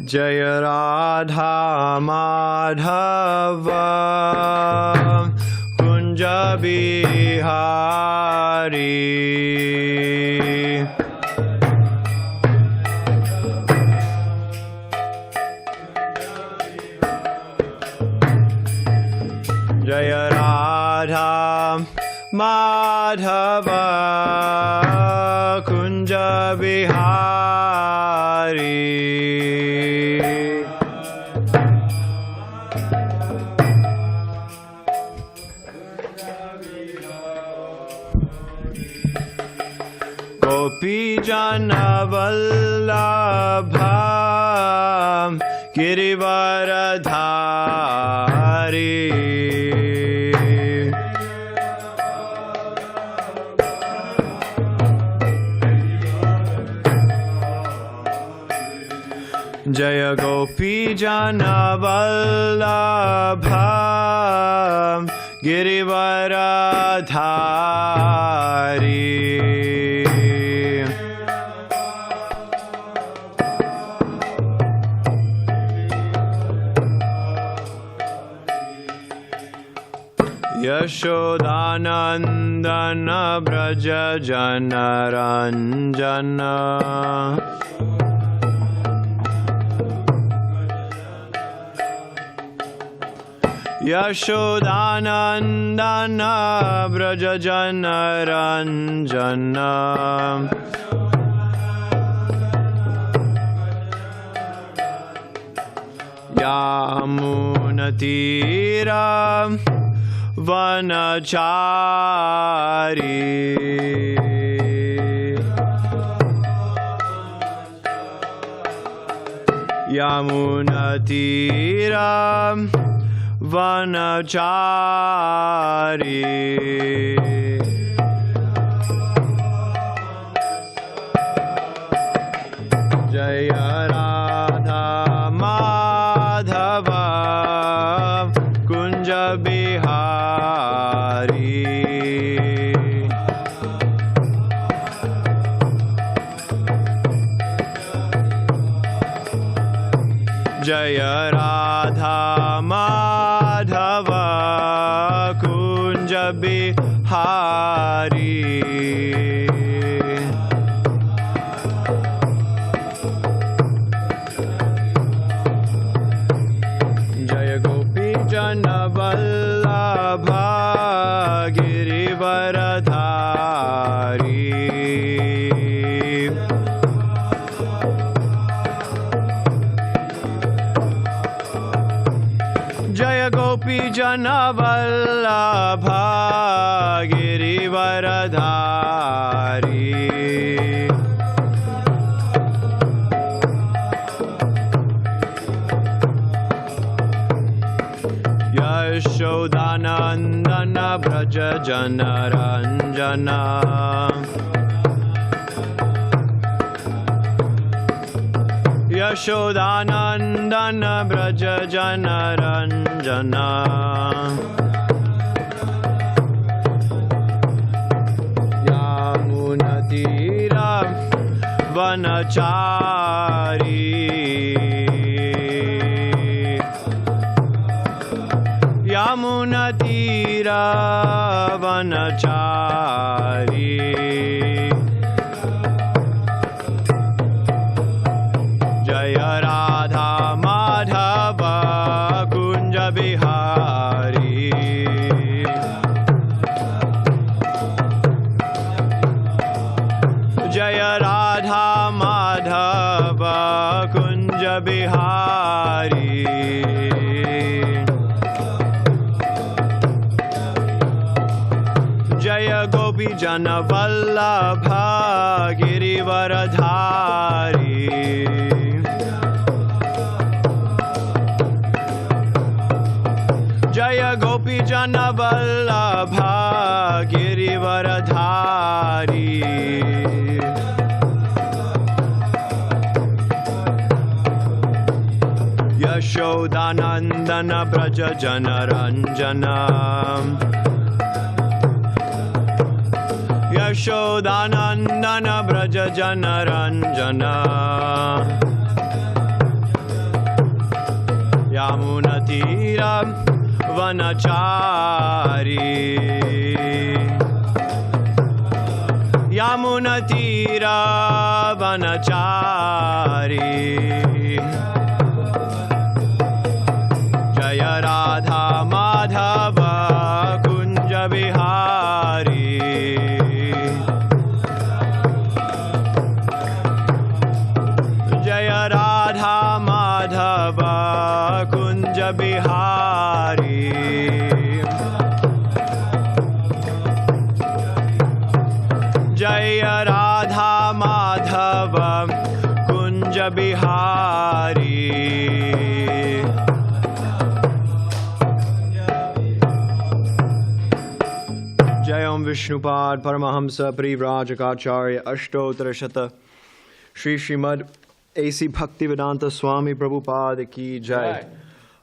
Jaya Radha Madhava Kunja Bihari. Jaya Radha Madhava Kunja Bihari. Gopi Jana Vallabha Girivaradhari. Jaya Gopi Jana Vallabha Girivaradhari. Yashodanandana Braja Janaranjana. Yashodanandana Braja Janaranjana. Yamunatira Vanachari. Yamunatira Vanachari. Jaya Radha Madhava Kunja Bihari. Jaya Radha Madhava Kunja Bihari. Jaya Gopi Jana Vallabha Girivaradhari. Jaya Gopi Jana Vallabha Girivaradhari. Yashodanandana Braja Janaranjana. Yashodanandana Braja Janaranjana. Yamunatira Vanachari. Yamunatira Vanachari. Jaya Radha Madhava Kunja Bihari. Jaya Radha Madhava Kunja Bihari. Jaya Gopi Jana Vallabha Girivaradhari. Jaya Gopi Jana Vallabha Girivaradhari. Yashodanandana Braja Janaranjana. Yashodanandana Braja Janaranjana. Yamunatira Vanachari Yamunatira Vanachari Jaya Radha Madhava Kunja Bihari Jaya Radha Madhava Kunja Bihari Jaya Radha Madhava Kunja Bihari Jayam Vishnupad Paramahamsa Parivrajagacharya Ashtottara Shata Shri Srimad A.C. Bhaktivedanta Swami Prabhupada Ki Jai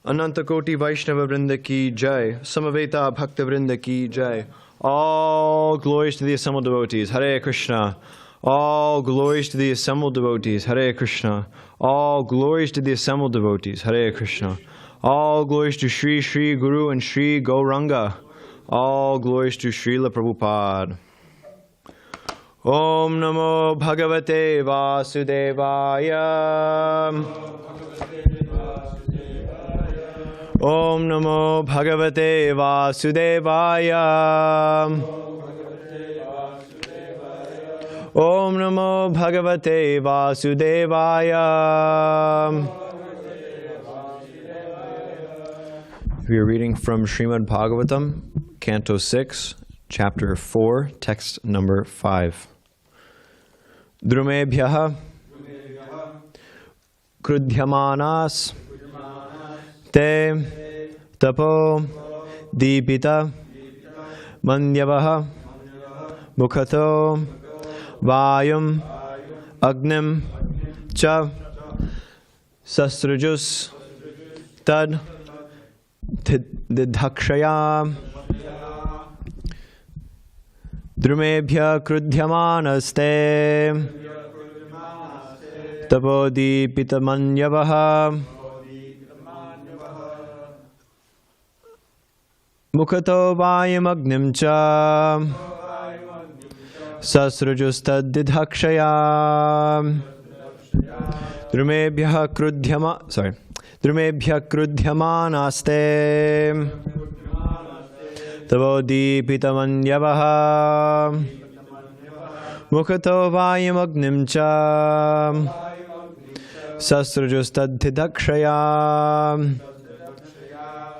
Ananta Koti Vaishnava Vrinda Ki Jai Samaveta Bhakta Vrinda Ki Jai. All glories to the assembled devotees. Hare Krishna. All glories to the assembled devotees. Hare Krishna. All glories to the assembled devotees. Hare Krishna. All glories to Sri Sri Guru and Sri Gauranga. All glories to Srila Prabhupada. Om Namo Bhagavate Vasudevaya. Om Namo Bhagavate Vasudevaya. Om Namo Bhagavate Vasudevaya. We are reading from Srimad Bhagavatam, Canto 6, Chapter 4, Text number 5. Drumebhyaha krudhyamanas te tapo dipita manyavaha mukhato vayum agnim cha sastrajus tad didhakshaya Drumebhya krudhyamanaste tapodipita manyavaha mukhato vayam agnim cha sasrajustad didhakshaya Drumebhya krudhyamanaste Tavodipita manyavaha mukhato vayam agnim cha sasrajustadhidakshaya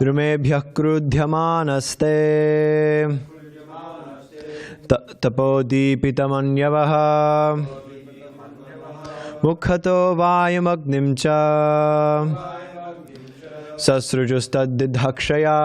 Drumebhya krudhyamanaste tapodipita manyavaha mukhato vayam agnim cha sasrajustadhidakshaya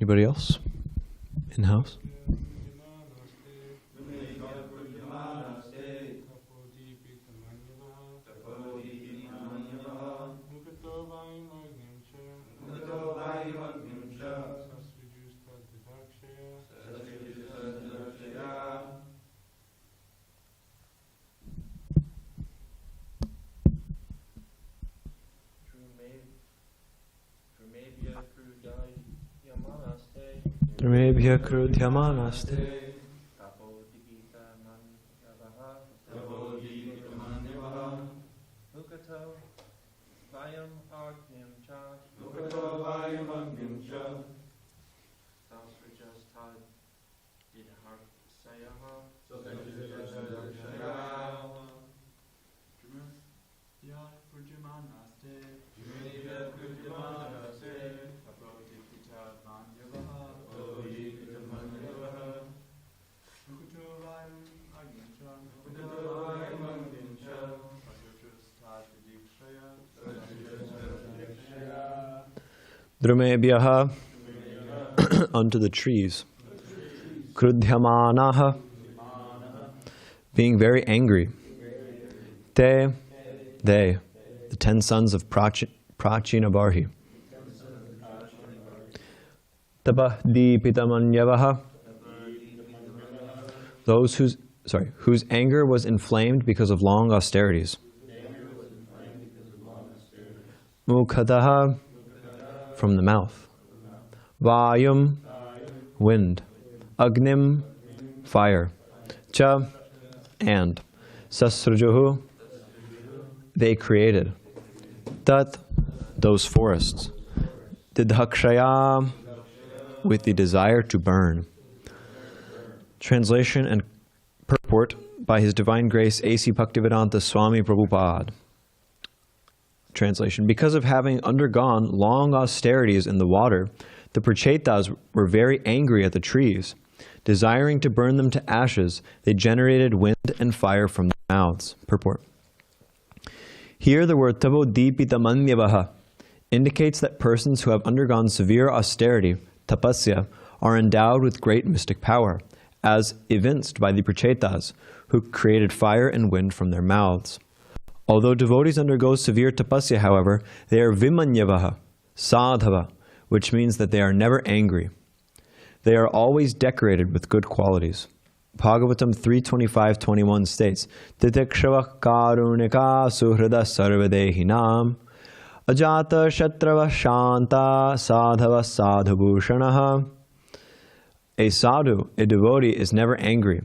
Anybody else in house? Dramebhya krudhyamanaste. Drumebhyaha unto the trees. Krudhyamanaha, being very angry. They, the 10 sons of Prachinabarhi. Tabahdipitamanyavaha, those whose anger was inflamed because of long austerities. Mukhataha, from the mouth. Vayum, wind. Agnim, fire. Cha, and. Sasrajuhu, they created. Tat, those forests. Didhakshaya, with the desire to burn. Translation and purport by His Divine Grace A.C. Bhaktivedanta Swami Prabhupada. Translation. Because of having undergone long austerities in the water, the Prachetas were very angry at the trees. Desiring to burn them to ashes, they generated wind and fire from their mouths. Purport. Here the word tabodipitamanyabaha indicates that persons who have undergone severe austerity, tapasya, are endowed with great mystic power, as evinced by the Prachetas, who created fire and wind from their mouths. Although devotees undergo severe tapasya, however, they are vimanyavaha, sadhava, which means that they are never angry. They are always decorated with good qualities. Bhagavatam 3:25-21 states, Titikshava karunika suhrada sarvadehinam ajata shatrava shanta sadhava sadhabhushanaha. A sadhu, a devotee, is never angry.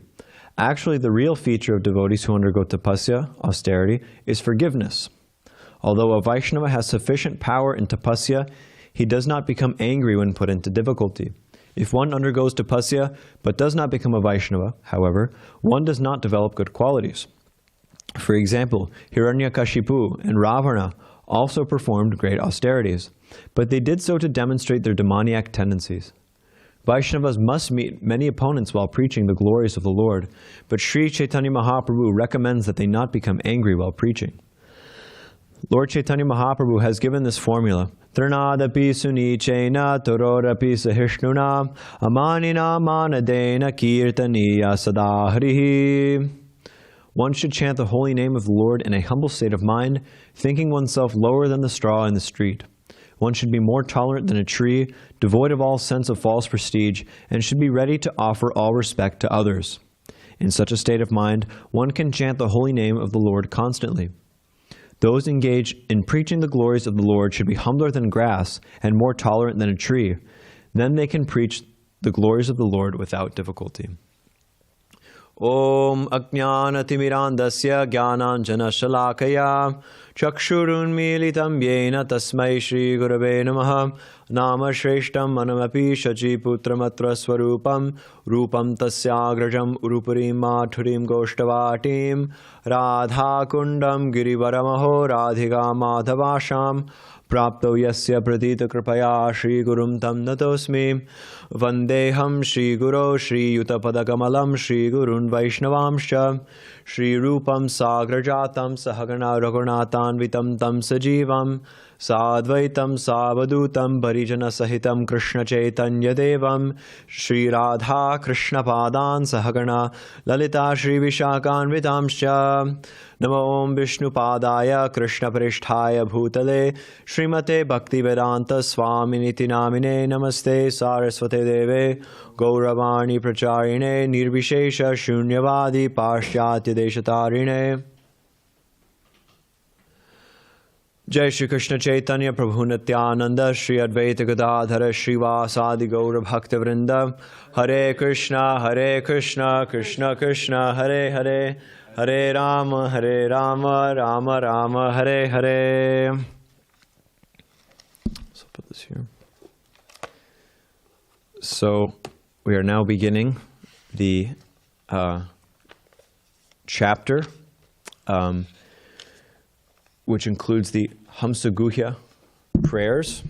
Actually, the real feature of devotees who undergo tapasya, austerity, is forgiveness. Although a Vaishnava has sufficient power in tapasya, he does not become angry when put into difficulty. If one undergoes tapasya but does not become a Vaishnava, however, one does not develop good qualities. For example, Hiranyakashipu and Ravana also performed great austerities, but they did so to demonstrate their demoniac tendencies. Vaishnavas must meet many opponents while preaching the glories of the Lord, but Sri Chaitanya Mahaprabhu recommends that they not become angry while preaching. Lord Chaitanya Mahaprabhu has given this formula, Trinadapi sunichena tororapi sahishnuna amanina manadena kirtaniya sadahrihi. One should chant the holy name of the Lord in a humble state of mind, thinking oneself lower than the straw in the street. One should be more tolerant than a tree, devoid of all sense of false prestige, and should be ready to offer all respect to others. In such a state of mind, one can chant the holy name of the Lord constantly. Those engaged in preaching the glories of the Lord should be humbler than grass and more tolerant than a tree. Then they can preach the glories of the Lord without difficulty. Om Ajnanatimirandasya Jnananjana Shalakaya Chakshurunmilitam Yena Tasmai Shri Gurave Namaha Nama Shreshtam Manamapi Shachi Putramatra Swarupam Rupam Tasyagrajam Urupurim Mathurim Goshtavatim Radha Kundam Girivaramaho Radhika Madhavasham Prapto Yasya Pradita Kripaya Shri Gurum Tam Natosmi Vandeham Shri Guru Shri Yutapadakamalam Shri Gurun Vaishnavamscha Shri Rupam Sagrajatam Sahagana Raghunatan Vitam Tam Sajivam Sadvaitam Savadutam Parijana Sahitam Krishna Chaitanya Devam Shri Radha Krishna Padan Sahagana Lalita Shri Vishakan Vitamscha Namo Om Vishnu Padaya Krishna Pristhaya Bhutale Srimate Bhakti Vedanta Swami Niti Namine Namaste Saraswate Deve Gauravani Pracharine Nirvishesha Shunyavadi Pashyatya Deshatarine. Jai Shri Krishna Chaitanya Prabhu Nityananda Shri Advaita Gadadhara Srivasadi Gaura Bhakta Vrinda Hare Krishna Krishna Krishna Hare Hare Hare Rama Rama Rama Hare Hare. So I'll put this here. So we are now beginning the chapter which includes the Hamsaguhya prayers.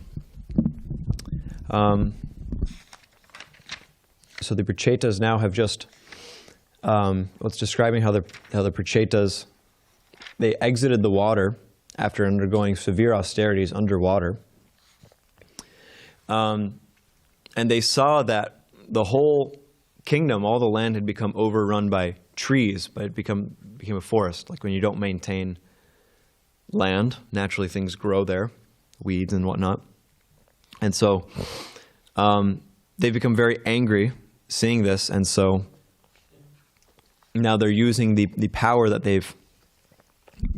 So the Prachetas now have just, it's describing how the Prachetas, they exited the water after undergoing severe austerities underwater. And they saw that the whole kingdom, all the land had become overrun by trees, but it became a forest, like when you don't maintain land, naturally things grow there, weeds and whatnot. And so they've become very angry seeing this, and so now they're using the power that they've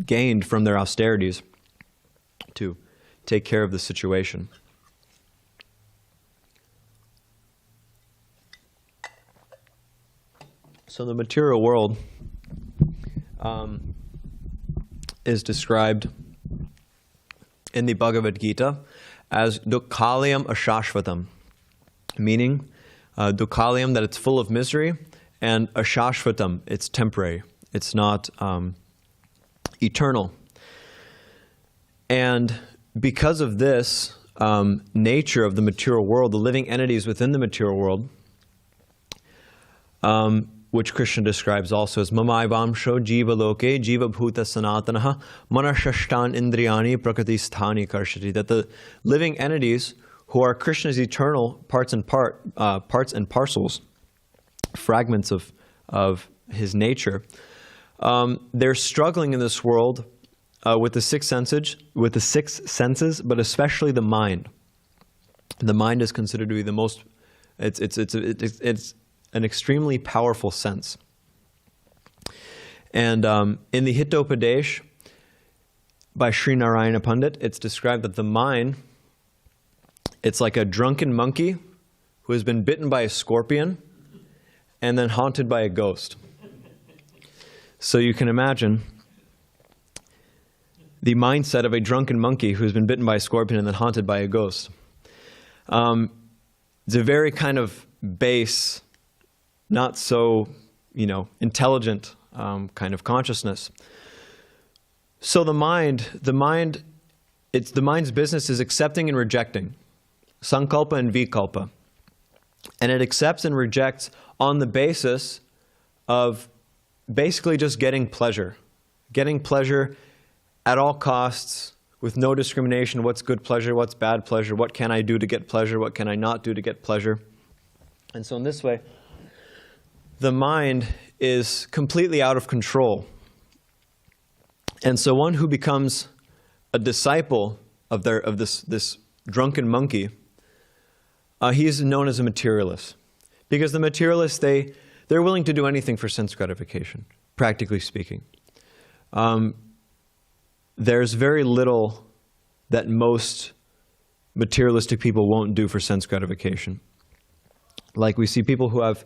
gained from their austerities to take care of the situation. So the material world is described in the Bhagavad Gita as dukkhalayam ashashvatam, meaning dukkhalayam, that it's full of misery, and ashashvatam, it's temporary, it's not eternal. And because of this nature of the material world, the living entities within the material world, which Krishna describes also as Mamaivamsho Jiva Loke Jiva Bhuta Sanatanaha Manashashtan Indriyani Prakriti Sthani Karshati, that the living entities who are Krishna's eternal parts and parcels, fragments of his nature, they're struggling in this world with the six senses, but especially the mind. The mind is considered to be the most. It's an extremely powerful sense. And in the Hitopadesh by Sri Narayana Pandit, it's described that the mind, it's like a drunken monkey who has been bitten by a scorpion and then haunted by a ghost. So you can imagine the mindset of a drunken monkey who has been bitten by a scorpion and then haunted by a ghost. It's a very kind of base, not so, intelligent kind of consciousness. So the mind's business is accepting and rejecting, sankalpa and vikalpa, and it accepts and rejects on the basis of basically just getting pleasure at all costs, with no discrimination. What's good pleasure? What's bad pleasure? What can I do to get pleasure? What can I not do to get pleasure? And so in this way, the mind is completely out of control. And so one who becomes a disciple of this drunken monkey, he is known as a materialist. Because the materialists, they're willing to do anything for sense gratification, practically speaking. There's very little that most materialistic people won't do for sense gratification. Like we see people who have,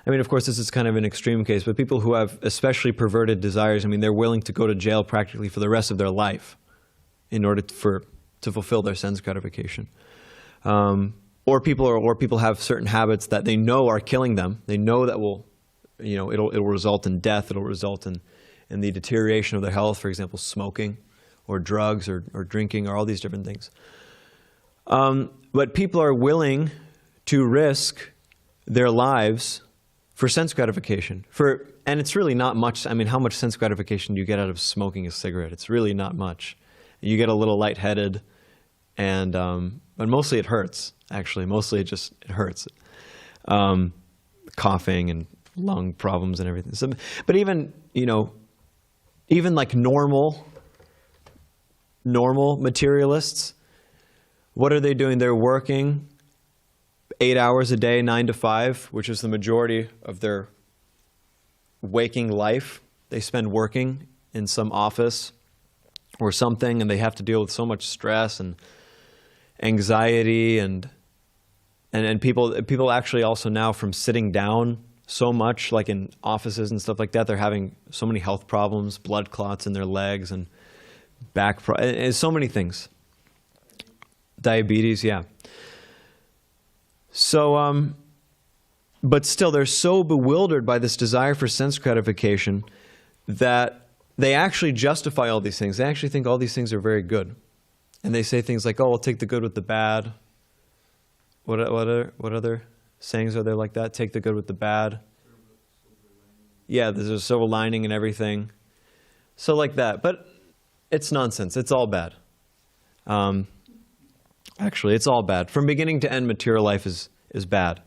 of course, this is kind of an extreme case, but people who have especially perverted desires, they're willing to go to jail practically for the rest of their life in order to fulfill their sense gratification. Or people have certain habits that they know are killing them. They know that it'll result in death. It'll result in the deterioration of their health. For example, smoking, or drugs, or drinking, or all these different things. But people are willing to risk their lives for sense gratification. And it's really not much. How much sense gratification do you get out of smoking a cigarette? It's really not much. You get a little lightheaded, but mostly it hurts. Actually, mostly it hurts. Coughing and lung problems and everything. So, but even like normal materialists, what are they doing? They're working 8 hours a day, 9 to 5, which is the majority of their waking life. They spend working in some office or something, and they have to deal with so much stress and anxiety, and people actually also now, from sitting down so much, like in offices and stuff like that, they're having so many health problems, blood clots in their legs and back and so many things. Diabetes, yeah. So, but still, they're so bewildered by this desire for sense gratification that they actually justify all these things. They actually think all these things are very good. And they say things like, oh, we'll take the good with the bad. What other sayings are there like that? Take the good with the bad. Yeah, there's a silver lining and everything. So like that. But it's nonsense. It's all bad. Actually, it's all bad. From beginning to end, material life is bad.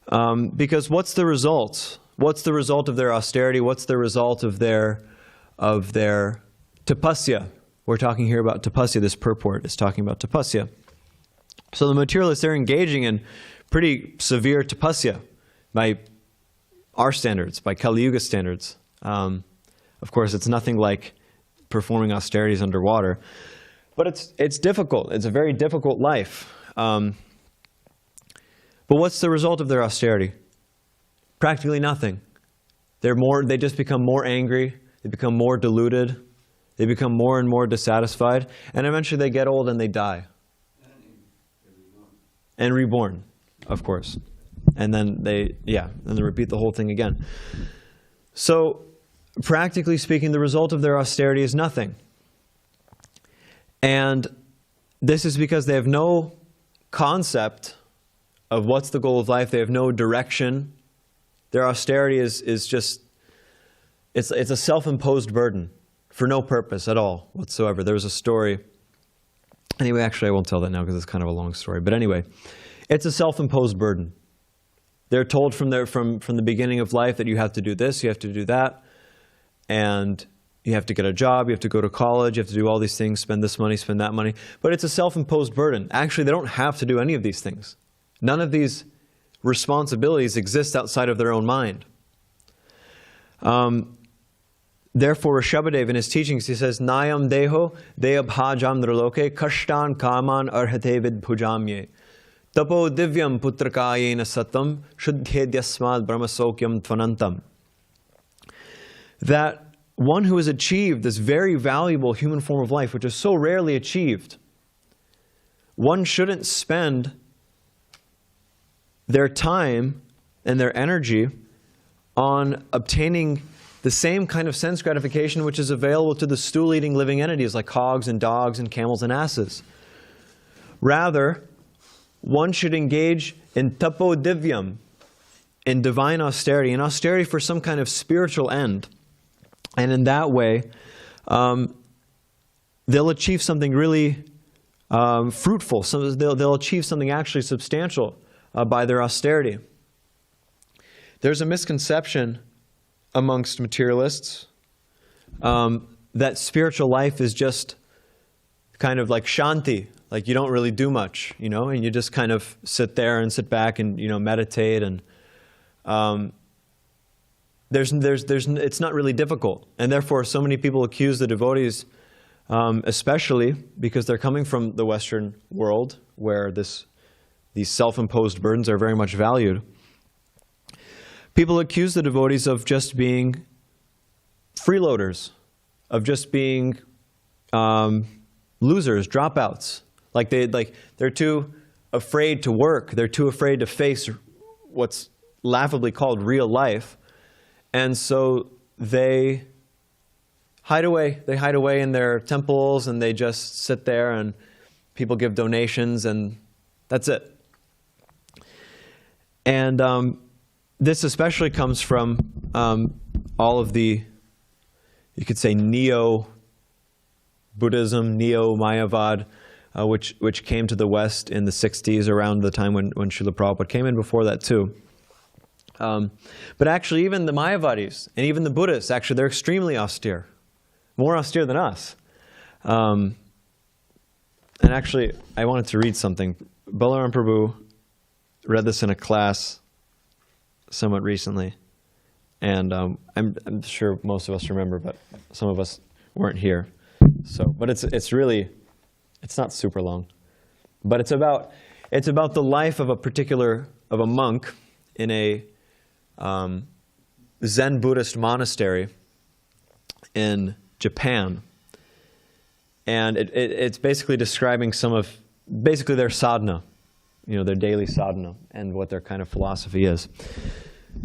Because what's the result? What's the result of their austerity? What's the result of their tapasya? We're talking here about tapasya. This purport is talking about tapasya. So the materialists, they're engaging in pretty severe tapasya by our standards, by Kali Yuga standards. Of course, it's nothing like performing austerities underwater, but it's difficult. It's a very difficult life. But what's the result of their austerity? Practically nothing. They just become more angry. They become more deluded. They become more and more dissatisfied. And eventually they get old and they die. And reborn, of course. And then they repeat the whole thing again. So, practically speaking, the result of their austerity is nothing. And this is because they have no concept of what's the goal of life. They have no direction. Their austerity is just, it's a self-imposed burden for no purpose at all whatsoever. There was a story. Anyway, actually, I won't tell that now because it's kind of a long story. But anyway, it's a self-imposed burden. They're told from the beginning of life that you have to do this, you have to do that, and you have to get a job, you have to go to college, you have to do all these things, spend this money, spend that money. But it's a self-imposed burden. Actually, they don't have to do any of these things. None of these responsibilities exist outside of their own mind. Therefore, Rishabhadev in his teachings, he says, Nayam deho deyabhajam nirloke kashtan kaman arhate vid bhujamye. Tapo divyam putrakayena satam shuddhedyasmad brahmasokyam tvanantam. That one who has achieved this very valuable human form of life, which is so rarely achieved, one shouldn't spend their time and their energy on obtaining the same kind of sense gratification which is available to the stool-eating living entities like hogs and dogs and camels and asses. Rather, one should engage in tapo divyam, in divine austerity, in austerity for some kind of spiritual end. And in that way, they'll achieve something really fruitful. They'll achieve something actually substantial by their austerity. There's a misconception amongst materialists that spiritual life is just kind of like shanti, like you don't really do much, and you just kind of sit there and sit back and meditate, and it's not really difficult, and therefore so many people accuse the devotees, especially because they're coming from the Western world where these self-imposed burdens are very much valued. People accuse the devotees of just being freeloaders, of just being losers, dropouts. They're too afraid to work. They're too afraid to face what's laughably called real life, and so they hide away. They hide away in their temples, and they just sit there, and people give donations, and that's it. And this especially comes from all of the, you could say, neo-Buddhism, neo-Mayavad, which came to the West in the 60s, around the time when Srila Prabhupada came in, before that too. But actually even the Mayavadis and even the Buddhists, actually they're extremely austere. More austere than us. And actually, I wanted to read something. Balaram Prabhu read this in a class somewhat recently, and I'm sure most of us remember, but some of us weren't here. So, but it's really, it's not super long. But it's about the life of a monk in a Zen Buddhist monastery in Japan. And it's basically describing basically their sadhana, their daily sadhana, and what their kind of philosophy is.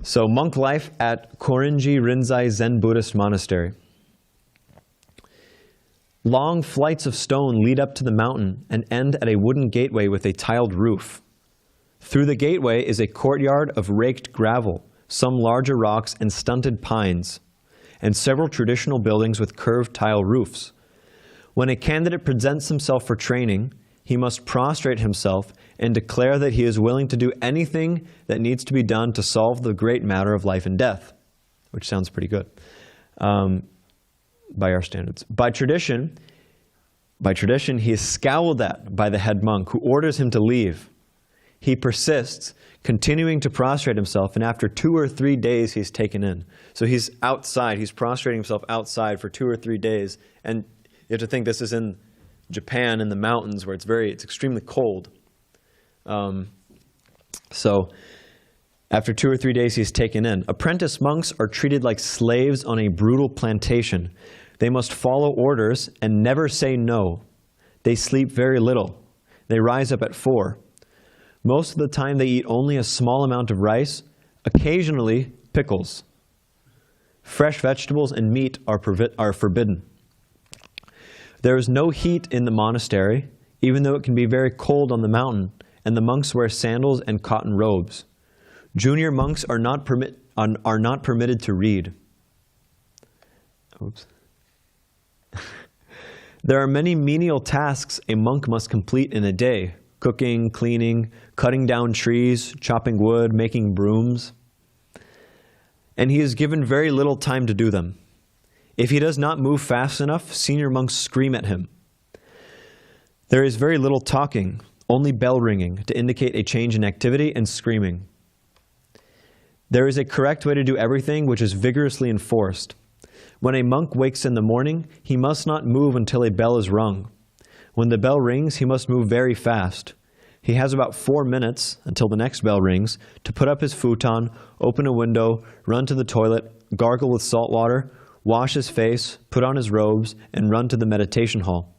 So, monk life at Korinji Rinzai Zen Buddhist Monastery. Long flights of stone lead up to the mountain and end at a wooden gateway with a tiled roof. Through the gateway is a courtyard of raked gravel, some larger rocks and stunted pines, and several traditional buildings with curved tile roofs. When a candidate presents himself for training, he must prostrate himself and declare that he is willing to do anything that needs to be done to solve the great matter of life and death, which sounds pretty good by our standards. By tradition, he is scowled at by the head monk, who orders him to leave. He persists, continuing to prostrate himself, and after 2 or 3 days, he's taken in. So he's outside. He's prostrating himself outside for 2 or 3 days, and you have to think this is in Japan, in the mountains, where it's extremely cold. So after 2 or 3 days, he's taken in. Apprentice monks are treated like slaves on a brutal plantation. They must follow orders and never say no. They sleep very little. They rise up at 4. Most of the time, they eat only a small amount of rice, occasionally pickles. Fresh vegetables and meat are forbidden. There is no heat in the monastery, even though it can be very cold on the mountain, and the monks wear sandals and cotton robes. Junior monks are not permitted to read. Oops. There are many menial tasks a monk must complete in a day: cooking, cleaning, cutting down trees, chopping wood, making brooms. And he is given very little time to do them. If he does not move fast enough, senior monks scream at him. There is very little talking, only bell ringing to indicate a change in activity, and screaming. There is a correct way to do everything, which is vigorously enforced. When a monk wakes in the morning, he must not move until a bell is rung. When the bell rings, he must move very fast. He has about 4 minutes, until the next bell rings, to put up his futon, open a window, run to the toilet, gargle with salt water, wash his face, put on his robes, and run to the meditation hall.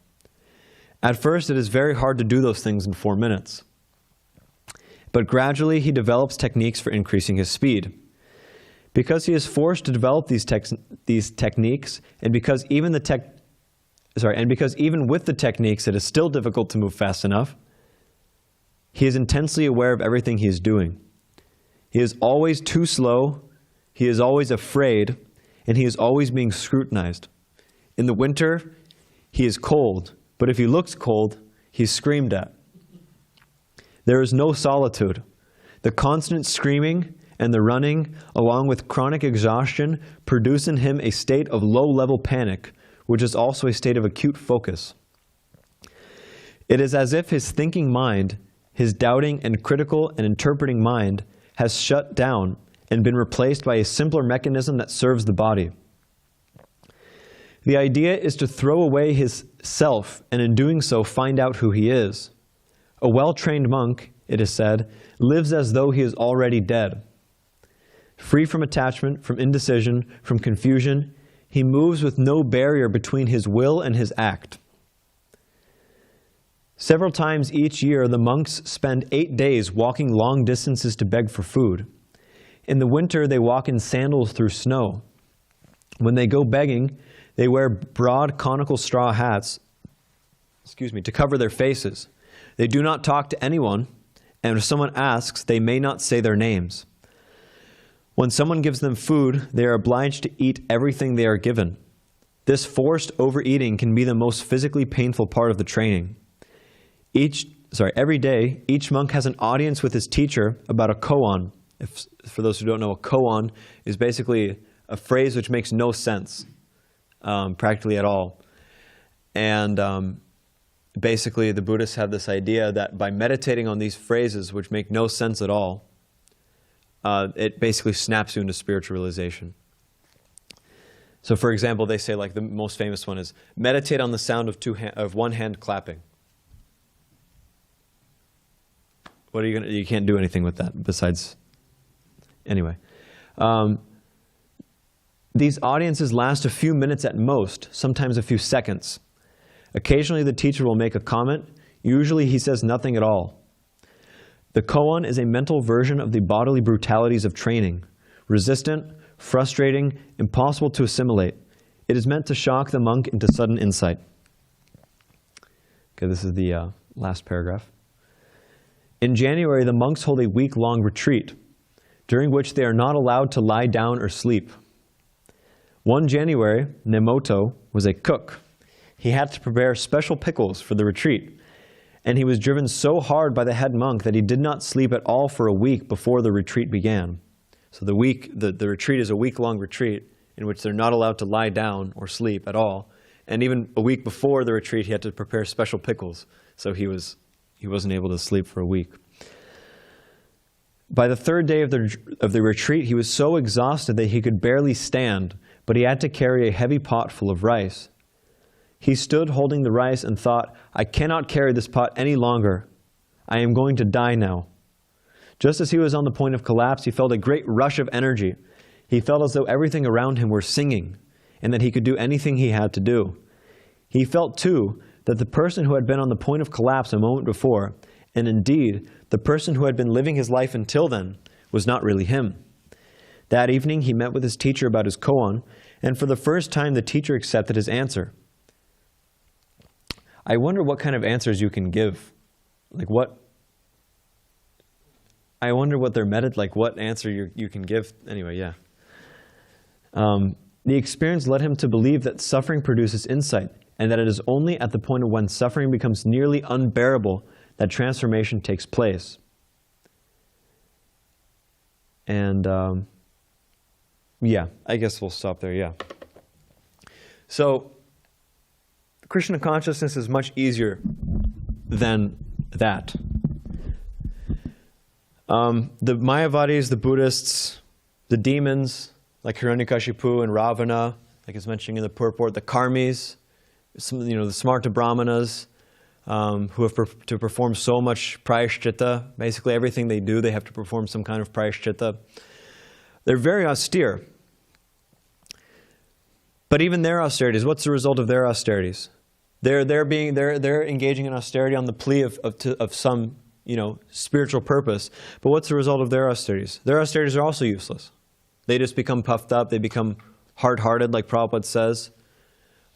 At first, it is very hard to do those things in 4 minutes. But gradually, he develops techniques for increasing his speed. Because he is forced to develop these techniques, and because even with the techniques it is still difficult to move fast enough, he is intensely aware of everything he is doing. He is always too slow, he is always afraid, and he is always being scrutinized. In the winter, he is cold, but if he looks cold, he is screamed at. There is no solitude. The constant screaming and the running, along with chronic exhaustion, produce in him a state of low-level panic, which is also a state of acute focus. It is as if his thinking mind, his doubting and critical and interpreting mind, has shut down and been replaced by a simpler mechanism that serves the body. The idea is to throw away his self, and in doing so find out who he is. A well-trained monk, it is said, lives as though he is already dead. Free from attachment, from indecision, from confusion, he moves with no barrier between his will and his act. Several times each year, the monks spend 8 days walking long distances to beg for food. In the winter, they walk in sandals through snow. When they go begging, they wear broad conical straw hats, to cover their faces. They do not talk to anyone, and if someone asks, they may not say their names. When someone gives them food, they are obliged to eat everything they are given. This forced overeating can be the most physically painful part of the training. Every day, each monk has an audience with his teacher about a koan. For those who don't know, a koan is basically a phrase which makes no sense, practically at all. And basically, the Buddhists have this idea that by meditating on these phrases, which make no sense at all, it basically snaps you into spiritual realization. So for example, they say, like the most famous one is, meditate on the sound of one hand clapping. What are you you can't do anything with that besides, anyway. These audiences last a few minutes at most, sometimes a few seconds. Occasionally the teacher will make a comment. Usually he says nothing at all. The koan is a mental version of the bodily brutalities of training. Resistant, frustrating, impossible to assimilate. It is meant to shock the monk into sudden insight. Okay, this is the last paragraph. In January, the monks hold a week-long retreat, during which they are not allowed to lie down or sleep. One January, Nemoto was a cook. He had to prepare special pickles for the retreat, and he was driven so hard by the head monk that he did not sleep at all for a week before the retreat began. So the retreat is a week-long retreat in which they're not allowed to lie down or sleep at all. And even a week before the retreat, he had to prepare special pickles. So he wasn't able to sleep for a week. By the third day of the retreat, he was so exhausted that he could barely stand, but he had to carry a heavy pot full of rice. He stood holding the rice and thought, "I cannot carry this pot any longer. I am going to die now." Just as he was on the point of collapse, he felt a great rush of energy. He felt as though everything around him were singing, and that he could do anything he had to do. He felt, too, that the person who had been on the point of collapse a moment before, and indeed, the person who had been living his life until then, was not really him. That evening, he met with his teacher about his koan, and for the first time, the teacher accepted his answer. I wonder what kind of answers you can give. I wonder what they're what answer you can give. Anyway, yeah. The experience led him to believe that suffering produces insight, and that it is only at the point of when suffering becomes nearly unbearable that transformation takes place. And yeah, I guess we'll stop there, yeah. So, Krishna consciousness is much easier than that. The Mayavadis, the Buddhists, the demons, like Hiranyakashipu and Ravana, like it's mentioned in the purport, the karmis, the smarta brahmanas, who have to perform so much prayashchitta. Basically everything they do, they have to perform some kind of prayashchitta. They're very austere. But even their austerities, what's the result of their austerities? They're engaging in austerity on the plea of some spiritual purpose. But what's the result of their austerities? Their austerities are also useless. They just become puffed up. They become hard-hearted, like Prabhupada says.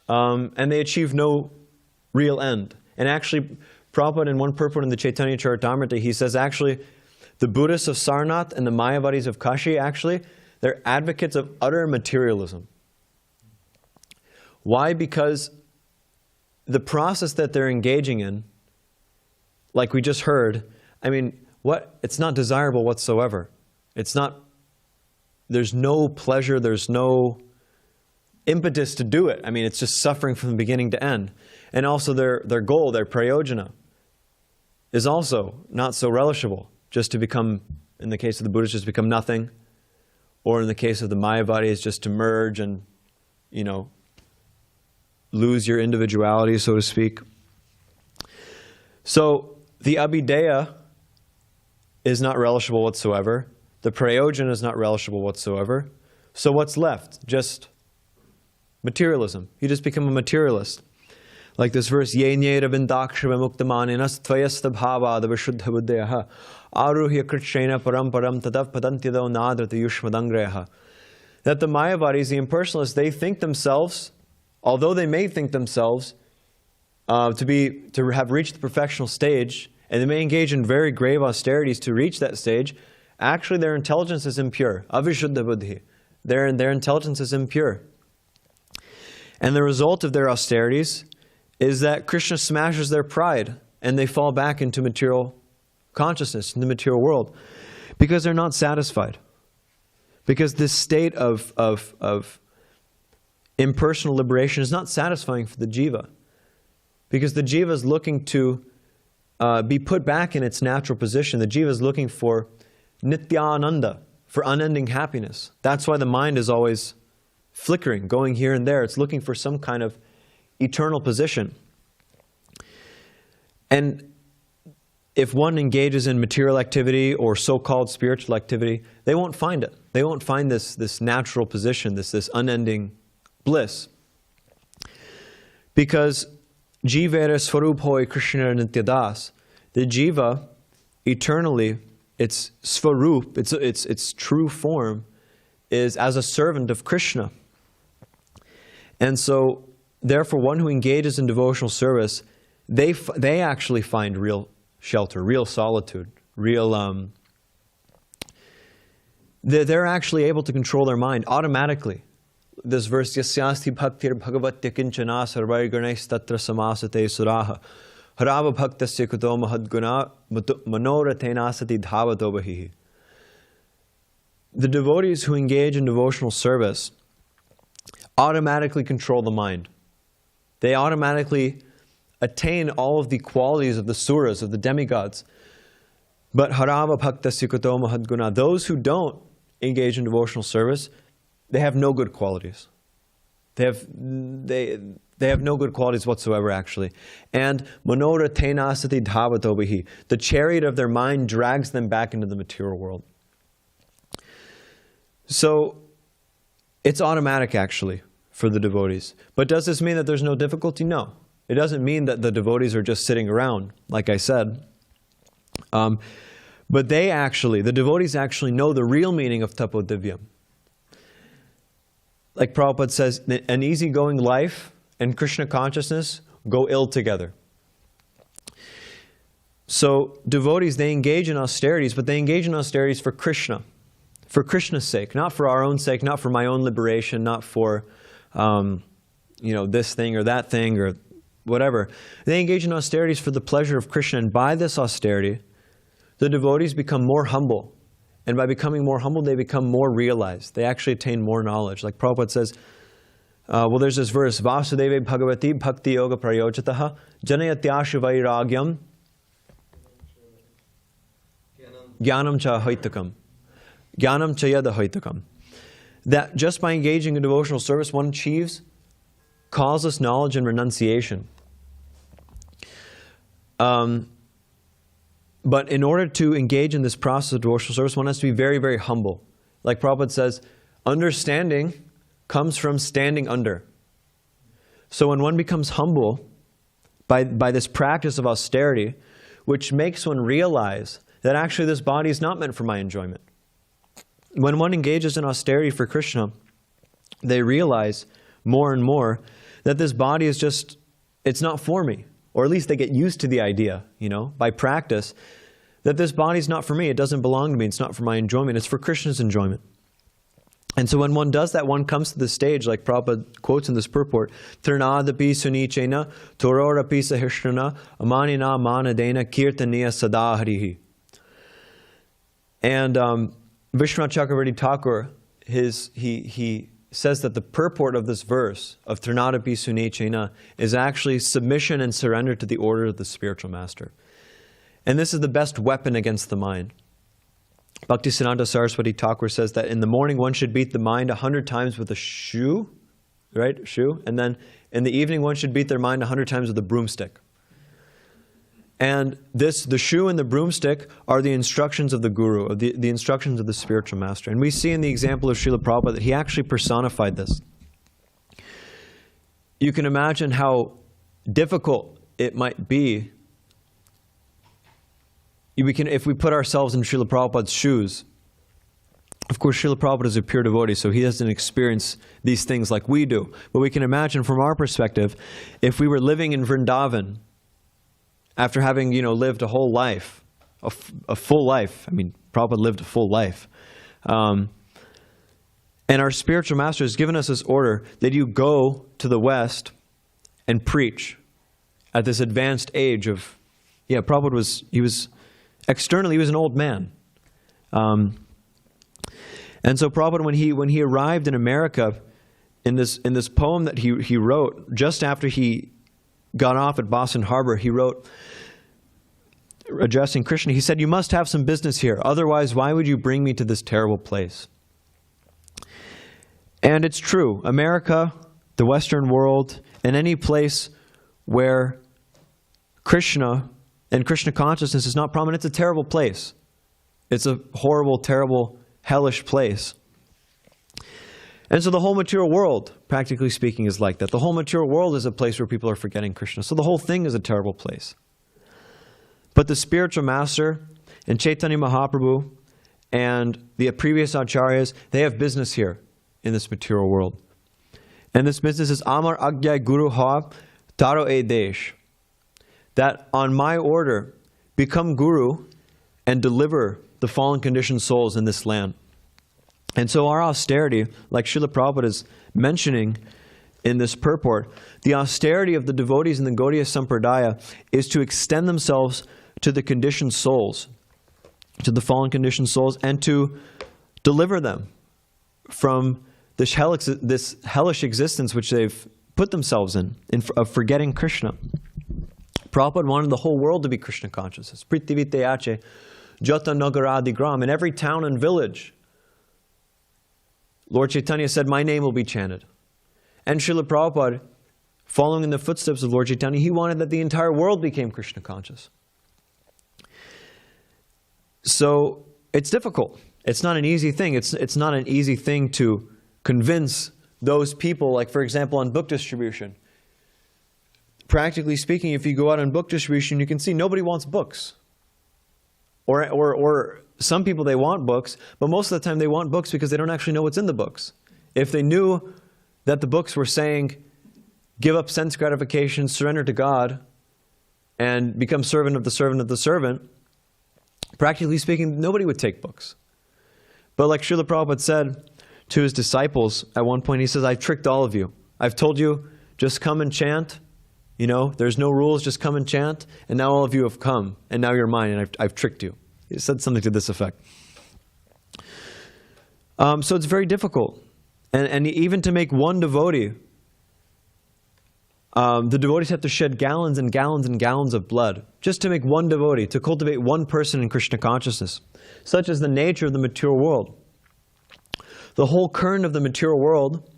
And they achieve no real end. And actually, Prabhupada in one purport in the Chaitanya Charitamrita, he says actually, the Buddhists of Sarnath and the Mayavadis of Kashi, actually, they're advocates of utter materialism. Why? Because the process that they're engaging in, like we just heard, it's not desirable whatsoever. There's no pleasure, there's no impetus to do it. It's just suffering from the beginning to end. And also their goal, their prayojana, is also not so relishable. Just to become, in the case of the Buddhists, just become nothing. Or in the case of the Mayavadis, just to merge and, lose your individuality, so to speak. So the abhideya is not relishable whatsoever. The prayojana is not relishable whatsoever. So what's left? Just materialism. You just become a materialist. Like this verse, Ye nyera vindakshava muktamaninas tvayasta bhavada vishuddha buddhayaha aruhya krishena param param tadav padantido nadrata yushmadangreha. That the Mayavadis, the impersonalists, they think themselves, although they may think themselves to have reached the perfectional stage, and they may engage in very grave austerities to reach that stage, actually their intelligence is impure. Avishuddha buddhi. Their intelligence is impure. And the result of their austerities is that Krishna smashes their pride and they fall back into material consciousness, in the material world, because they're not satisfied. Because this state of impersonal liberation is not satisfying for the jiva. Because the jiva is looking to be put back in its natural position. The jiva is looking for nityananda, for unending happiness. That's why the mind is always flickering, going here and there. It's looking for some kind of eternal position. And if one engages in material activity or so-called spiritual activity, they won't find it. They won't find this natural position, this unending bliss. Because Jivera Swarup Hoy Krishna Nityadas, the Jiva, eternally, its Swarup, its true form, is as a servant of Krishna. And so, therefore, one who engages in devotional service, they actually find real shelter, real solitude, real... They're actually able to control their mind automatically. This verse, Yasyasti bhaktir bhagavatya kinchana sarvai ganesh tatra samasate suraha harava bhaktasya kuto mahadguna manoratenasati dhavato bahihi. The devotees who engage in devotional service automatically control the mind. They automatically attain all of the qualities of the suras, of the demigods. But harava bhaktasya kuto mahadguna, those who don't engage in devotional service, they have no good qualities. They have no good qualities whatsoever, actually. And manora tenasati dhavato bihi, the chariot of their mind drags them back into the material world. So it's automatic, actually, for the devotees. But does this mean that there's no difficulty? No. It doesn't mean that the devotees are just sitting around, like I said. But the devotees actually know the real meaning of tapodivyam. Like Prabhupada says, an easygoing life and Krishna consciousness go ill together. So devotees, they engage in austerities, but they engage in austerities for Krishna's sake, not for our own sake, not for my own liberation, not for this thing or that thing or whatever. They engage in austerities for the pleasure of Krishna, and by this austerity, the devotees become more humble. And by becoming more humble, they become more realized. They actually attain more knowledge. Like Prabhupada says, there's this verse, Vasudeve Bhagavati Bhakti Yoga Prayojataha Janayatyashu Vairagyam Jnanam Cha Haitakam. Jnanam Cha Yada Haitakam. That just by engaging in devotional service, one achieves causeless knowledge and renunciation. But in order to engage in this process of devotional service, one has to be very, very humble. Like Prabhupada says, understanding comes from standing under. So when one becomes humble by this practice of austerity, which makes one realize that actually this body is not meant for my enjoyment. When one engages in austerity for Krishna, they realize more and more that this body is just, it's not for me. Or at least they get used to the idea, by practice, that this body is not for me, it doesn't belong to me, it's not for my enjoyment, it's for Krishna's enjoyment. And so when one does that, one comes to the stage, like Prabhupada quotes in this purport, Trinadapi sunichena, tororapi sahishrana, amanina manadena, kirtaniya sadaharihi. And Vishwanath Chakravarti Thakur, he says that the purport of this verse of Trinadapi Sunechena is actually submission and surrender to the order of the spiritual master. And this is the best weapon against the mind. Bhaktisiddhanta Saraswati Thakur says that in the morning one should beat the mind 100 times with a shoe, right? Shoe. And then in the evening one should beat their mind 100 times with a broomstick. And the shoe and the broomstick are the instructions of the Guru, the instructions of the spiritual master. And we see in the example of Srila Prabhupada that he actually personified this. You can imagine how difficult it might be if we put ourselves in Srila Prabhupada's shoes. Of course, Srila Prabhupada is a pure devotee, so he doesn't experience these things like we do. But we can imagine from our perspective, if we were living in Vrindavan, after having, lived a whole life, a full life. Prabhupada lived a full life. And our spiritual master has given us this order that you go to the West and preach at this advanced age of, Prabhupada externally he was an old man. And so Prabhupada, when he arrived in America, in this poem that he wrote, just after he got off at Boston Harbor, he wrote, addressing Krishna, he said, "You must have some business here. Otherwise, why would you bring me to this terrible place?" And it's true, America, the Western world, and any place where Krishna and Krishna consciousness is not prominent, it's a terrible place. It's a horrible, terrible, hellish place. And so the whole material world, practically speaking, is like that. The whole material world is a place where people are forgetting Krishna. So the whole thing is a terrible place. But the spiritual master and Chaitanya Mahaprabhu and the previous acharyas, they have business here in this material world. And this business is Amar Agya Guru Ha Taro E Desh. That on my order, become guru and deliver the fallen conditioned souls in this land. And so our austerity, like Srila Prabhupada is mentioning in this purport, the austerity of the devotees in the Gaudiya Sampradaya is to extend themselves to the conditioned souls, to the fallen conditioned souls, and to deliver them from this hellish existence which they've put themselves in of forgetting Krishna. Prabhupada wanted the whole world to be Krishna consciousness. Prithiviteyache, Jata Nagaradi Gram, in every town and village, Lord Chaitanya said, my name will be chanted. And Srila Prabhupada, following in the footsteps of Lord Chaitanya, he wanted that the entire world became Krishna conscious. So it's difficult. It's not an easy thing. It's not an easy thing to convince those people, like for example on book distribution. Practically speaking, if you go out on book distribution, you can see nobody wants books. Or some people, they want books, but most of the time they want books because they don't actually know what's in the books. If they knew that the books were saying, give up sense gratification, surrender to God, and become servant of the servant of the servant, practically speaking, nobody would take books. But like Srila Prabhupada said to his disciples at one point, he says, I've tricked all of you. I've told you, just come and chant. You know, there's no rules, just come and chant. And now all of you have come, and now you're mine, and I've tricked you. He said something to this effect. So it's very difficult. And even to make one devotee, the devotees have to shed gallons and gallons and gallons of blood just to make one devotee, to cultivate one person in Krishna consciousness. Such is the nature of the material world. The whole current of the material world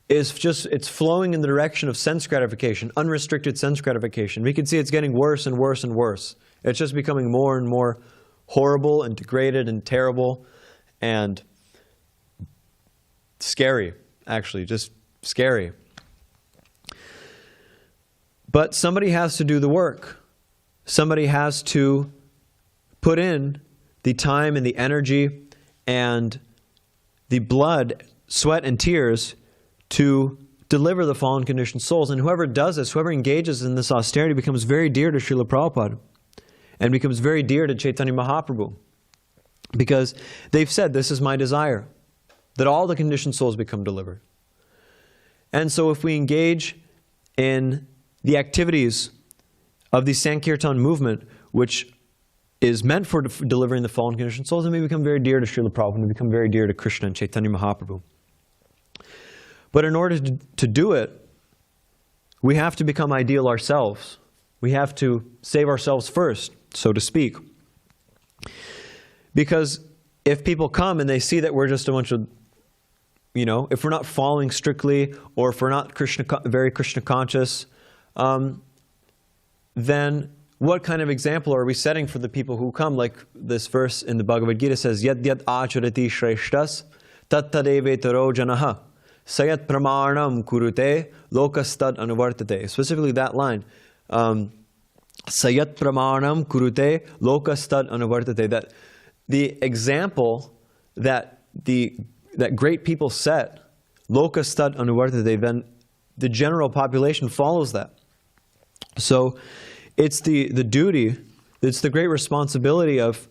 is just, it's flowing in the direction of sense gratification, unrestricted sense gratification. We can see it's getting worse and worse and worse. It's just becoming more and more horrible and degraded and terrible and scary, actually, just scary. But somebody has to do the work. Somebody has to put in the time and the energy and the blood, sweat, and tears to deliver the fallen conditioned souls. And whoever does this, whoever engages in this austerity, becomes very dear to Srila Prabhupada and becomes very dear to Chaitanya Mahaprabhu. Because they've said, this is my desire, that all the conditioned souls become delivered. And so if we engage in the activities of the Sankirtan movement, which is meant for delivering the fallen conditioned souls, then we become very dear to Srila Prabhupada and we become very dear to Krishna and Chaitanya Mahaprabhu. But in order to do it, we have to become ideal ourselves. We have to save ourselves first, so to speak. Because if people come and they see that we're just a bunch of, if we're not following strictly, or if we're not very Krishna conscious, then what kind of example are we setting for the people who come? Like this verse in the Bhagavad Gita says, Yad yad acharati shreshtas tat tadevetaro janaha sayat pramarnam kurute lokastad anuvartate. Specifically that line, sayat pramarnam kurute lokastad anuvartate. That the example that great people set, lokastad anuvartate, then the general population follows that. So it's the duty, it's the great responsibility of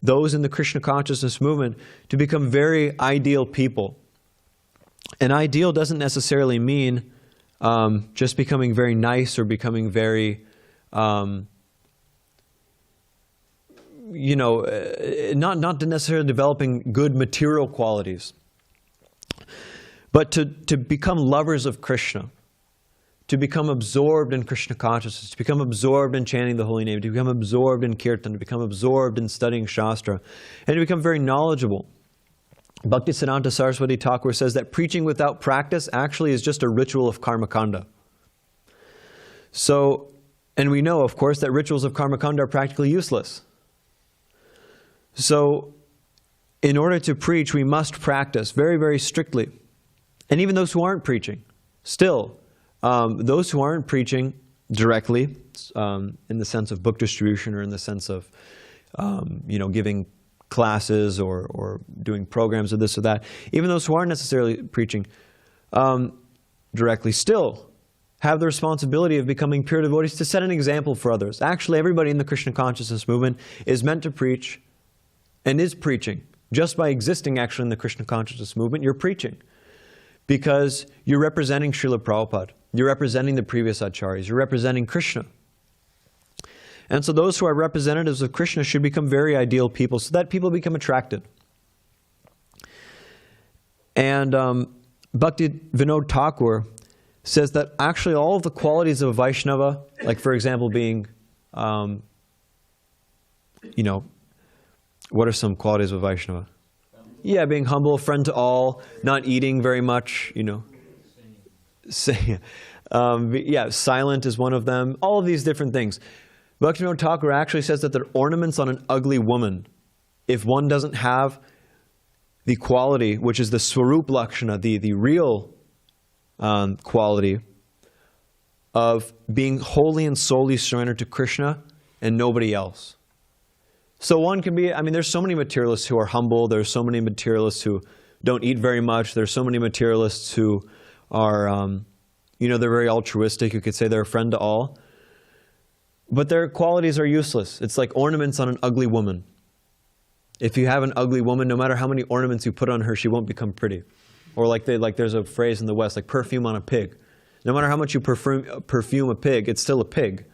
those in the Krishna consciousness movement to become very ideal people. And ideal doesn't necessarily mean just becoming very nice or becoming very, not necessarily developing good material qualities, but to become lovers of Krishna. To become absorbed in Krishna consciousness, to become absorbed in chanting the holy name, to become absorbed in kirtan, to become absorbed in studying Shastra, and to become very knowledgeable. Bhaktisiddhanta Saraswati Thakur says that preaching without practice actually is just a ritual of karmakanda. So, and we know, of course, that rituals of karmakanda are practically useless. So, in order to preach, we must practice very, very strictly. And even those who aren't preaching, still, those who aren't preaching directly, in the sense of book distribution or in the sense of, giving classes or doing programs or this or that, even those who aren't necessarily preaching directly, still have the responsibility of becoming pure devotees to set an example for others. Actually, everybody in the Krishna consciousness movement is meant to preach and is preaching. Just by existing actually in the Krishna consciousness movement, you're preaching. Because you're representing Srila Prabhupada. You're representing the previous acharyas. You're representing Krishna. And so those who are representatives of Krishna should become very ideal people so that people become attracted. And Bhakti Vinod Thakur says that actually all of the qualities of a Vaishnava, like for example being, what are some qualities of a Vaishnava? Yeah, being humble, friend to all, not eating very much, silent is one of them. All of these different things. Bhaktivinoda Thakur actually says that they're ornaments on an ugly woman. If one doesn't have the quality, which is the Swarup Lakshana, the real quality of being wholly and solely surrendered to Krishna and nobody else. So one can be, there's so many materialists who are humble, there's so many materialists who don't eat very much, there's so many materialists who are, they're very altruistic, you could say they're a friend to all. But their qualities are useless. It's like ornaments on an ugly woman. If you have an ugly woman, no matter how many ornaments you put on her, she won't become pretty. Or there's a phrase in the West, like perfume on a pig. No matter how much you perfume a pig, it's still a pig.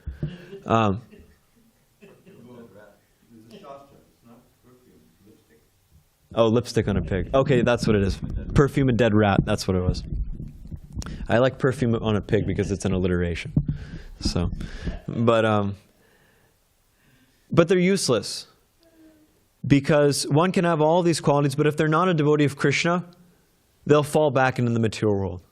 Oh, lipstick on a pig. Okay, that's what it is. Perfume a dead rat, that's what it was. I like perfume on a pig because it's an alliteration. So, but they're useless. Because one can have all these qualities, but if they're not a devotee of Krishna, they'll fall back into the material world.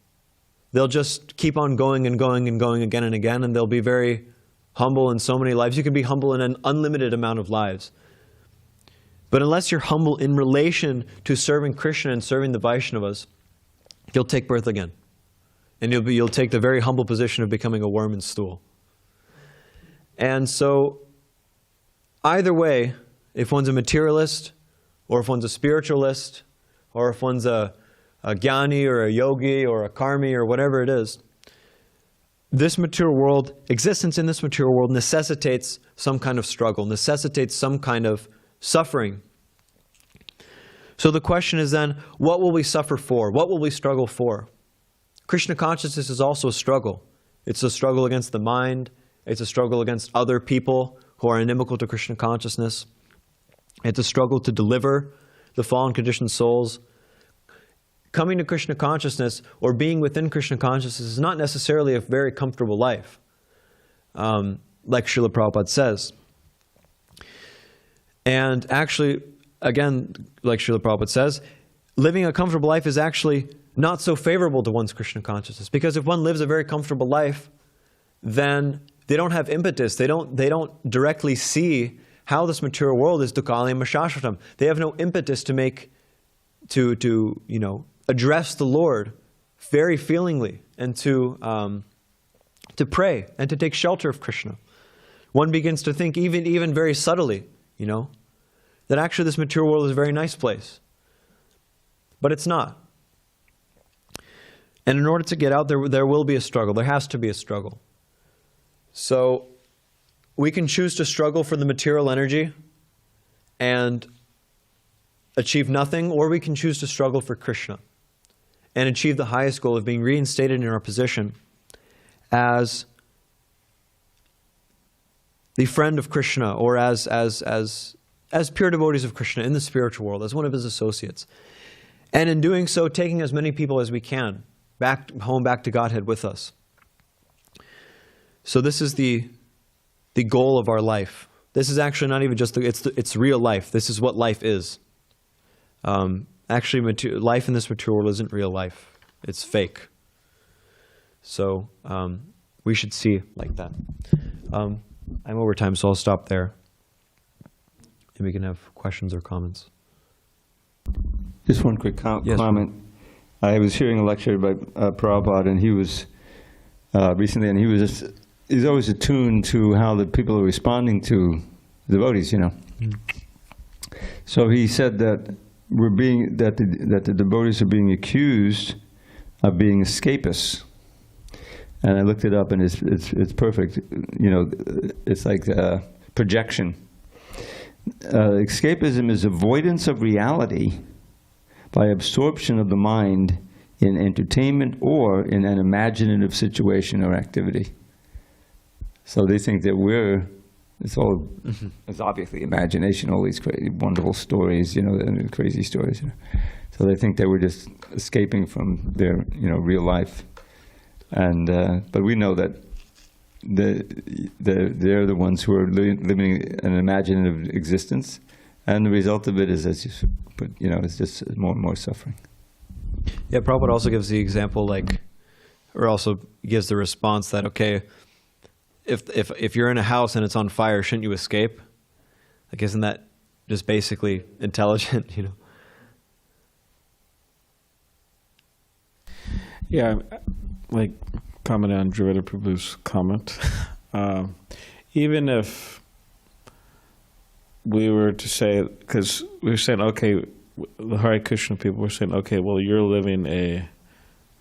They'll just keep on going and going and going again and again, and they'll be very humble in so many lives. You can be humble in an unlimited amount of lives. But unless you're humble in relation to serving Krishna and serving the Vaishnavas, you'll take birth again. And you'll take the very humble position of becoming a worm in stool. And so, either way, if one's a materialist, or if one's a spiritualist, or if one's a jnani, or a yogi, or a karmi, or whatever it is, this material world, existence in this material world necessitates some kind of struggle, necessitates some kind of suffering. So the question is then, what will we suffer for? What will we struggle for? Krishna consciousness is also a struggle. It's a struggle against the mind. It's a struggle against other people who are inimical to Krishna consciousness. It's a struggle to deliver the fallen conditioned souls. Coming to Krishna consciousness or being within Krishna consciousness is not necessarily a very comfortable life, like Srila Prabhupada says. And actually, again, like Srila Prabhupada says, living a comfortable life is actually not so favorable to one's Krishna consciousness. Because if one lives a very comfortable life, then they don't have impetus. They don't directly see how this material world is dukkhalayam shashvatam. They have no impetus to address the Lord very feelingly and to pray and to take shelter of Krishna. One begins to think even very subtly, that actually this material world is a very nice place. But it's not. And in order to get out, there will be a struggle. There has to be a struggle. So we can choose to struggle for the material energy and achieve nothing, or we can choose to struggle for Krishna and achieve the highest goal of being reinstated in our position as the friend of Krishna, or as pure devotees of Krishna in the spiritual world, as one of his associates. And in doing so, taking as many people as we can back to Godhead with us. So this is the goal of our life. This is actually not even just it's real life. This is what life is. actually life in this material world isn't real life. It's fake. So we should see like that. I'm over time, so I'll stop there. And we can have questions or comments. Just one quick comment. I was hearing a lecture by Prabhupada, and he was recently, and he's always attuned to how the people are responding to devotees, So he said that the devotees are being accused of being escapists. And I looked it up, and it's perfect. It's like projection. Escapism is avoidance of reality by absorption of the mind in entertainment or in an imaginative situation or activity. So they think that it's obviously imagination, all these crazy, wonderful stories, and crazy stories. So they think that we're just escaping from their, real life. And but we know that they're the ones who are living an imaginative existence, and the result of it is, as you put, it's just more and more suffering. Yeah, Prabhupada also gives the example, or also gives the response that, okay, if you're in a house and it's on fire, shouldn't you escape? Isn't that just basically intelligent, Yeah, comment on Dravida Prabhu's comment. Even if we were to say, because we were saying, okay, the Hare Krishna people were saying, okay, well, you're living a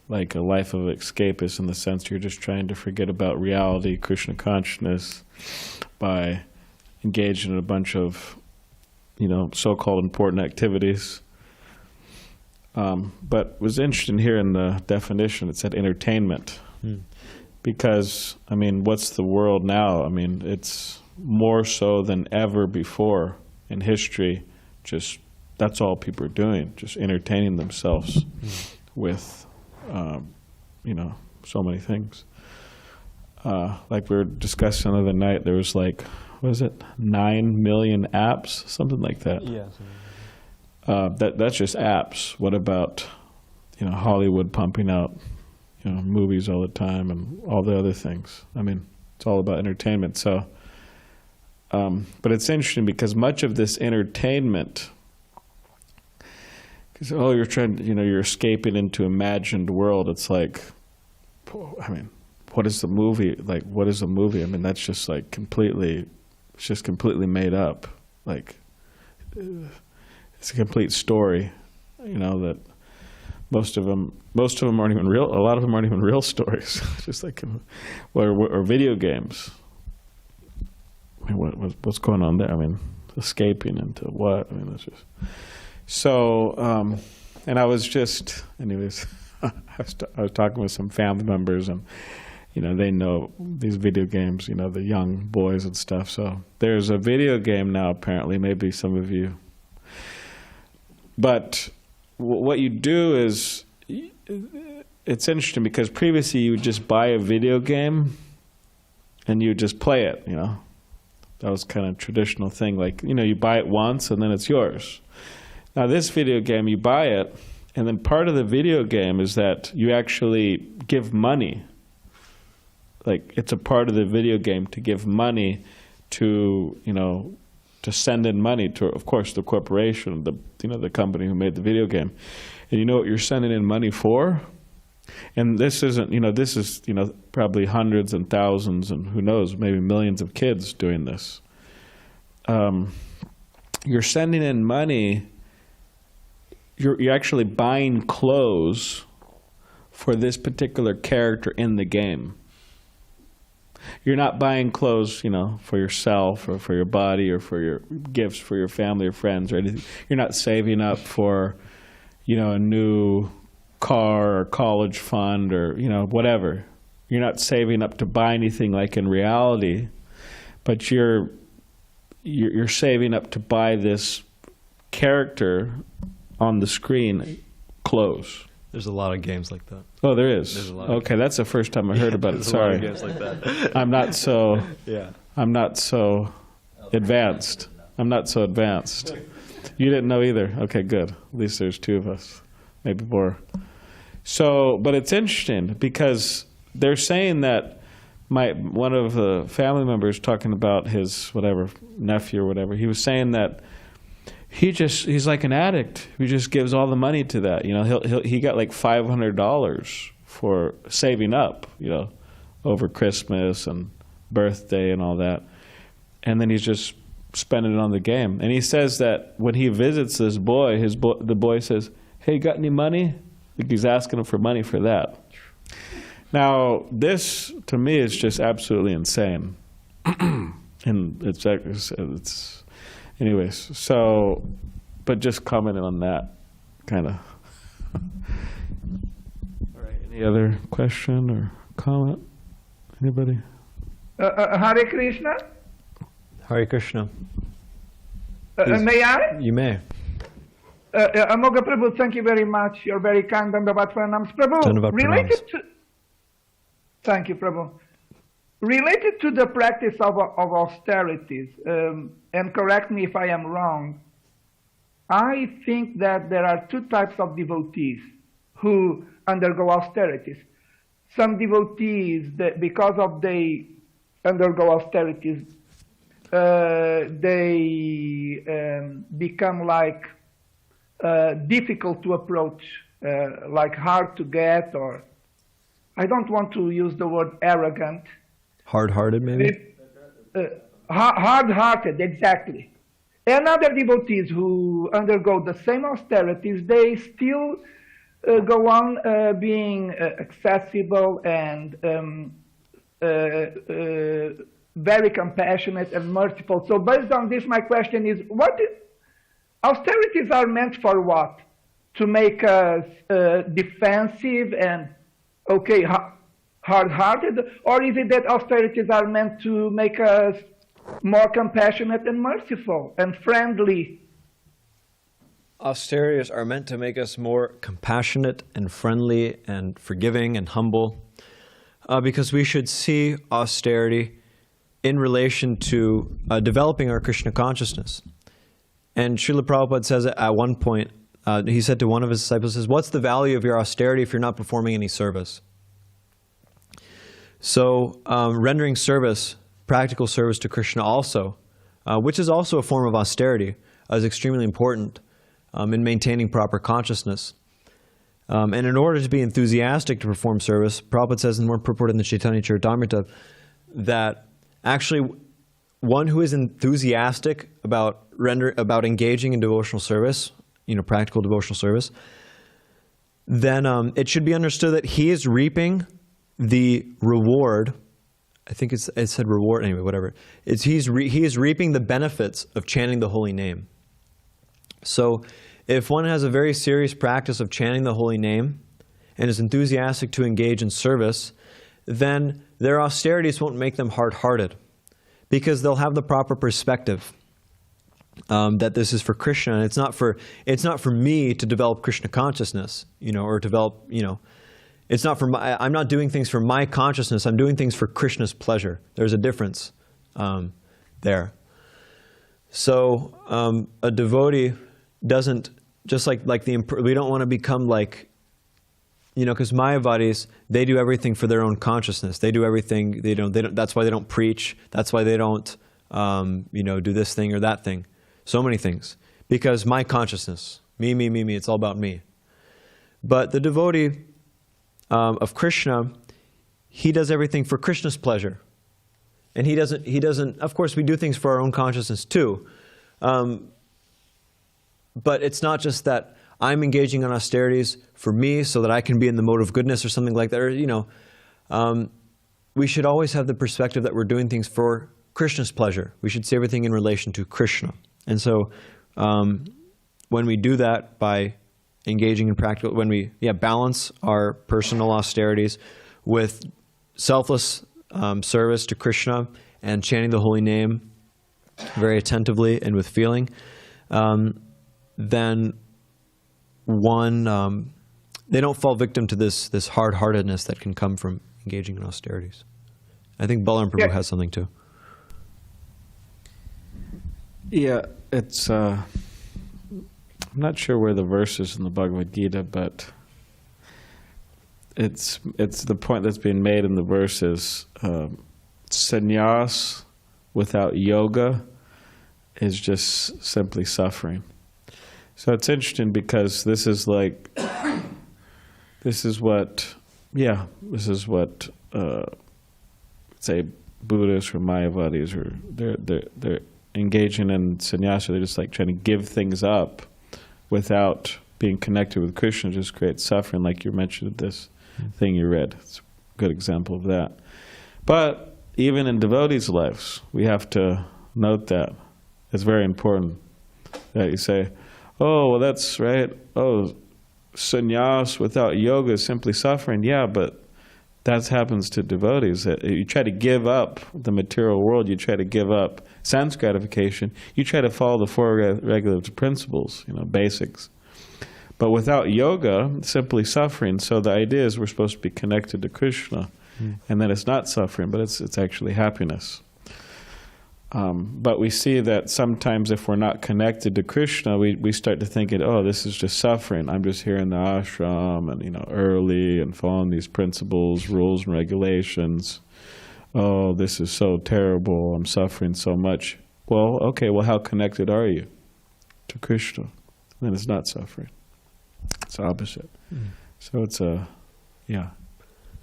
life of escapist in the sense you're just trying to forget about reality, Krishna consciousness, by engaging in a bunch of, so-called important activities. But it was interesting here in the definition, it said entertainment. Because, what's the world now? It's more so than ever before in history. Just, that's all people are doing, just entertaining themselves with, so many things. Like we were discussing the other night, there was 9 million apps, something like that. Yeah. That's just apps. What about, Hollywood pumping out, movies all the time and all the other things? It's all about entertainment. So, but it's interesting because much of this entertainment, because you're trying, you're escaping into imagined world. It's what is the movie? What is a movie? That's just completely made up. It's a complete story, that most of them aren't even real. A lot of them aren't even real stories. Just or video games. What's going on there? Escaping into what? That's just so. And I was just, anyways, I was talking with some family members, and they know these video games. The young boys and stuff. So there's a video game now. Apparently, maybe some of you. But what you do is, it's interesting because previously you would just buy a video game and you would just play it, That was kind of a traditional thing. You buy it once and then it's yours. Now this video game, you buy it, and then part of the video game is that you actually give money. It's a part of the video game to give money to, to send in money to, of course, the corporation, the company who made the video game. And you know what you're sending in money for? And this isn't, this is, probably hundreds and thousands and who knows, maybe millions of kids doing this. You're sending in money, you're actually buying clothes for this particular character in the game. You're not buying clothes, for yourself or for your body or for your gifts for your family or friends or anything. You're not saving up for, a new car or college fund or, whatever. You're not saving up to buy anything like in reality, but you're saving up to buy this character on the screen clothes. There's a lot of games like that. Oh, there is? There's a lot okay, that's the first time I heard about it. Sorry. There's a lot of games like that. I'm not so yeah. I'm not so advanced. I'm not so advanced. You didn't know either. Okay, good. At least there's two of us, maybe more. So, but it's interesting because they're saying that one of the family members talking about his whatever nephew or whatever, he was saying that he's like an addict. He just gives all the money to that. You know, he got like $500 for saving up, you know, over Christmas and birthday and all that, and then he's just spending it on the game. And he says that when he visits this boy, the boy says, "Hey, got any money?" Like he's asking him for money for that. Now, this to me is just absolutely insane, and it's anyways. So, but just commenting on that, kind of. All right. Any other question or comment? Anybody? Hare Krishna. Hare Krishna. May I? You may. Amogha Prabhu, thank you very much. You're very kind. Dandavat Pranams. Prabhu, Dandavat related Pranams. to... Thank you, Prabhu. Related to the practice of austerities, and correct me if I am wrong, I think that there are two types of devotees who undergo austerities. Some devotees, that because of they undergo austerities, they become like difficult to approach, like hard to get, or I don't want to use the word arrogant. Hard-hearted, maybe? Hard-hearted, exactly. And other devotees who undergo the same austerities, they still go on being accessible and very compassionate and merciful. So based on this, my question is, austerities are meant for what? To make us defensive and, okay, hard-hearted? Or is it that austerities are meant to make us more compassionate and merciful and friendly? Austerities are meant to make us more compassionate and friendly and forgiving and humble, because we should see austerity in relation to developing our Krishna consciousness. And Srila Prabhupada says at one point, he said to one of his disciples, says, "What's the value of your austerity if you're not performing any service?" So rendering service, practical service to Krishna also, which is also a form of austerity, is extremely important in maintaining proper consciousness. And in order to be enthusiastic to perform service, Prabhupada says in one purport in the Chaitanya Charitamrita that actually one who is enthusiastic about engaging in devotional service, practical devotional service, then it should be understood that he is reaping the reward. I think it said reward anyway. Whatever. He is reaping the benefits of chanting the holy name. So, if one has a very serious practice of chanting the holy name and is enthusiastic to engage in service, then their austerities won't make them hard-hearted, because they'll have the proper perspective that this is for Krishna, and it's not for me to develop Krishna consciousness, or develop, it's not for I'm not doing things for my consciousness. I'm doing things for Krishna's pleasure. There's a difference there. So a devotee doesn't, just like we don't want to become like, because Mayavadis, they do everything for their own consciousness. They do everything. They don't. That's why they don't preach. That's why they don't, do this thing or that thing. So many things, because my consciousness, me. It's all about me. But the devotee of Krishna, he does everything for Krishna's pleasure, and he doesn't. Of course, we do things for our own consciousness too. But it's not just that I'm engaging on austerities for me so that I can be in the mode of goodness or something like that. Or, we should always have the perspective that we're doing things for Krishna's pleasure. We should see everything in relation to Krishna. And so when we do that by engaging in practical, when we balance our personal austerities with selfless service to Krishna and chanting the holy name very attentively and with feeling, then they don't fall victim to this hard-heartedness that can come from engaging in austerities. I think Balaram Prabhu has something too. Yeah, it's I'm not sure where the verse is in the Bhagavad Gita, but it's the point that's being made in the verse is sannyas without yoga is just simply suffering. So it's interesting because this is what say Buddhists or Mayavadis, or they're engaging in sannyasa. They're just like trying to give things up without being connected with Krishna, just creates suffering, like you mentioned this thing you read. It's a good example of that. But even in devotees' lives, we have to note that. It's very important that you say, oh, well, that's right. Oh, sannyas without yoga is simply suffering. Yeah, but that happens to devotees. You try to give up the material world. You try to give up sense gratification. You try to follow the four regulative principles, basics. But without yoga, it's simply suffering. So the idea is we're supposed to be connected to Krishna, and then it's not suffering, but it's actually happiness. But we see that sometimes if we're not connected to Krishna, we start to think, oh, this is just suffering. I'm just here in the ashram and early and following these principles, rules, and regulations. Oh, this is so terrible. I'm suffering so much. Well, okay, how connected are you to Krishna? Then it's not suffering. It's opposite. So it's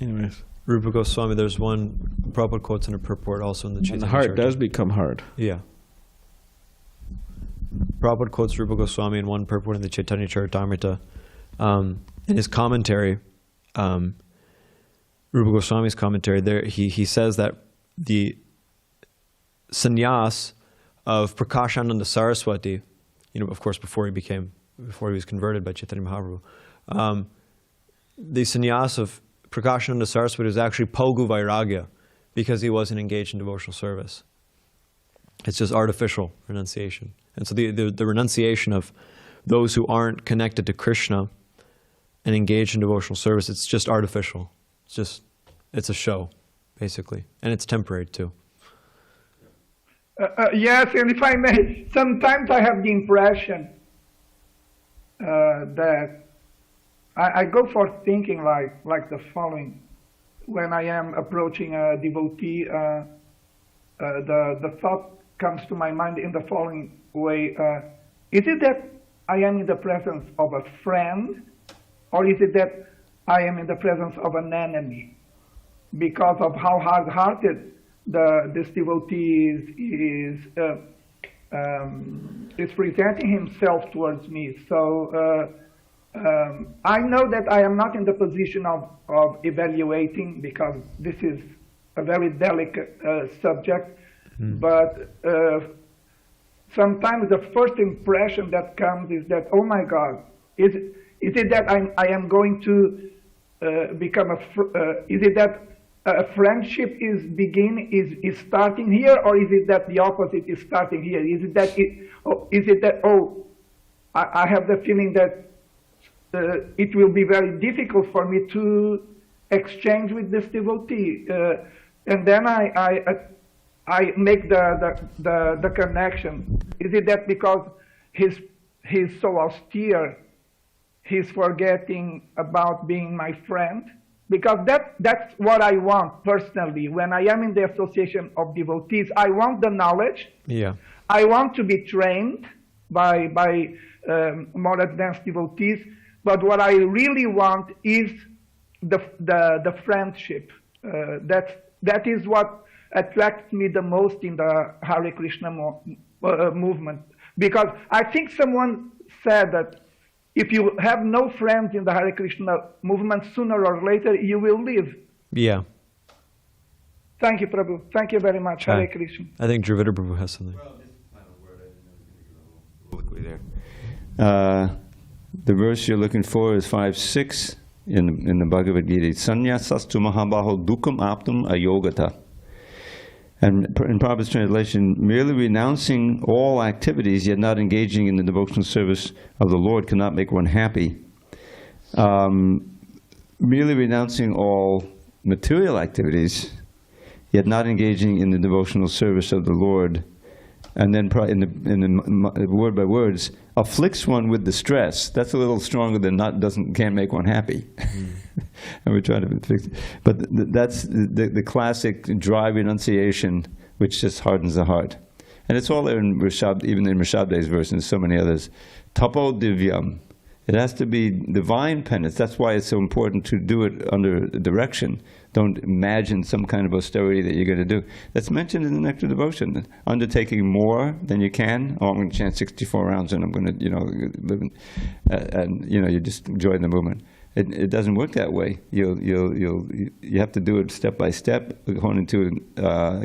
anyways. Rupa Goswami, there's one Prabhupada quotes in a purport also in the Chaitanya And the heart Charita. does become hard. Yeah. Prabhupada quotes Rupa Goswami in one purport in the Chaitanya Charitamrita. In his commentary, Rupa Goswami's commentary, there he says that the sannyas of Prakashananda Saraswati, of course before he was converted by Chaitanya Mahaprabhu, the sannyas of Prakashananda Saraswati was actually Pogu Vairagya, because he wasn't engaged in devotional service. It's just artificial renunciation. And so the renunciation of those who aren't connected to Krishna and engaged in devotional service, it's just artificial. It's a show, basically. And it's temporary too. Yes, and if I may, sometimes I have the impression that I go for thinking like the following. When I am approaching a devotee, the thought comes to my mind in the following way. Is it that I am in the presence of a friend, or is it that I am in the presence of an enemy? Because of how hard-hearted this devotee is presenting himself towards me. So I know that I am not in the position of evaluating, because this is a very delicate subject, but sometimes the first impression that comes is that, oh my God, is it that I am going to become is it that a friendship is starting here, or is it that the opposite is starting here? Is it that I have the feeling that it will be very difficult for me to exchange with this devotee, and then I make the connection. Is it that because he's so austere, he's forgetting about being my friend? Because that's what I want personally. When I am in the association of devotees, I want the knowledge. Yeah. I want to be trained by more advanced devotees. But what I really want is the friendship. That is what attracts me the most in the Hare Krishna movement. Because I think someone said that if you have no friends in the Hare Krishna movement, sooner or later you will leave. Yeah. Thank you, Prabhu. Thank you very much. Hare Krishna. I think Dravida Prabhu has something. The verse you're looking for is 5:6 in the Bhagavad Gita. Sannyasasthu mahabaho dukkam aptam ayogata. And in Prabhupada's translation, merely renouncing all activities, yet not engaging in the devotional service of the Lord, cannot make one happy. Merely renouncing all material activities, yet not engaging in the devotional service of the Lord, and then in the word by words, afflicts one with distress. That's a little stronger than can't make one happy. And we try to fix it. But that's the classic dry renunciation, which just hardens the heart. And it's all there in Rishabh, even in Rishabhde's verse and so many others. Tapo divyam. It has to be divine penance. That's why it's so important to do it under direction. Don't imagine some kind of austerity that you're going to do. That's mentioned in the Nectar Devotion. Undertaking more than you can. Oh, I'm going to chant 64 rounds and I'm going to, live in, and you just enjoy the movement. It doesn't work that way. You have to do it step by step, according to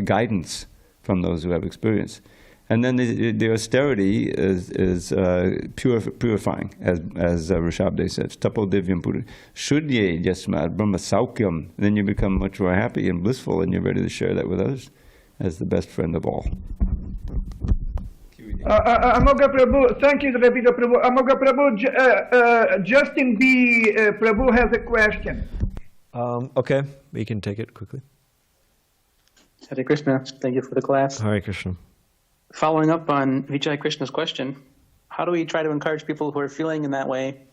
guidance from those who have experience. And then the austerity is purifying, as Rishabhde says. Tapo divyam puri. Shuddhye yasmad brahma saukyam. Then you become much more happy and blissful, and you're ready to share that with others as the best friend of all. Amogha Prabhu, thank you, Ravita Prabhu. Amogha Prabhu, Justin B. Prabhu has a question. Okay, we can take it quickly. Hare Krishna, thank you for the class. Hare Krishna. Following up on Vijay Krishna's question, how do we try to encourage people who are feeling in that way?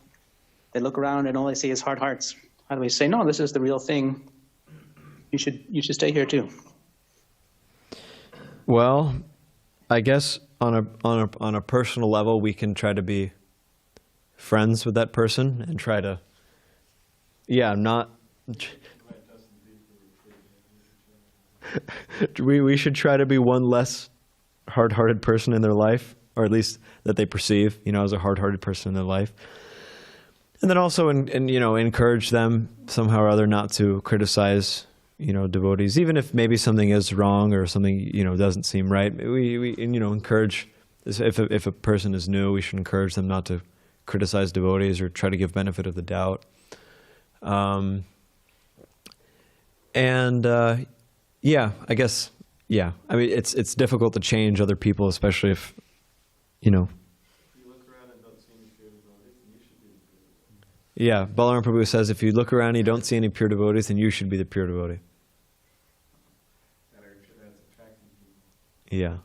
They look around and all they see is hard hearts. How do we say, no, this is the real thing. You should stay here too. Well, I guess on a personal level, we can try to be friends with that person and try to, not. We should try to be one less hard-hearted person in their life, or at least that they perceive, as a hard-hearted person in their life. And then also, encourage them somehow or other not to criticize, devotees, even if maybe something is wrong or something, doesn't seem right. We encourage, if a person is new, we should encourage them not to criticize devotees or try to give benefit of the doubt. I guess. Yeah, I mean, it's difficult to change other people, especially if, If you look around and don't see any pure devotees, then you should be the pure devotee. Yeah, Balaram Prabhu says, if you look around and you don't see any pure devotees, then you should be the pure devotee. That's attracting people. Yeah.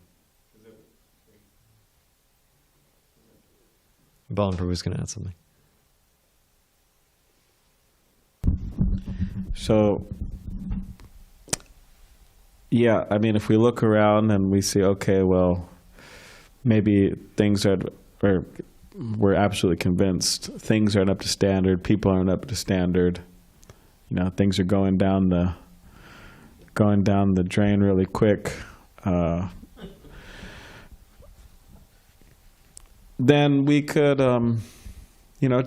Balaram Prabhu's going to add something. So, yeah, I mean, if we look around and we see, okay, well, maybe things are, or we're absolutely convinced things aren't up to standard, people aren't up to standard, things are going down the drain really quick, then we could,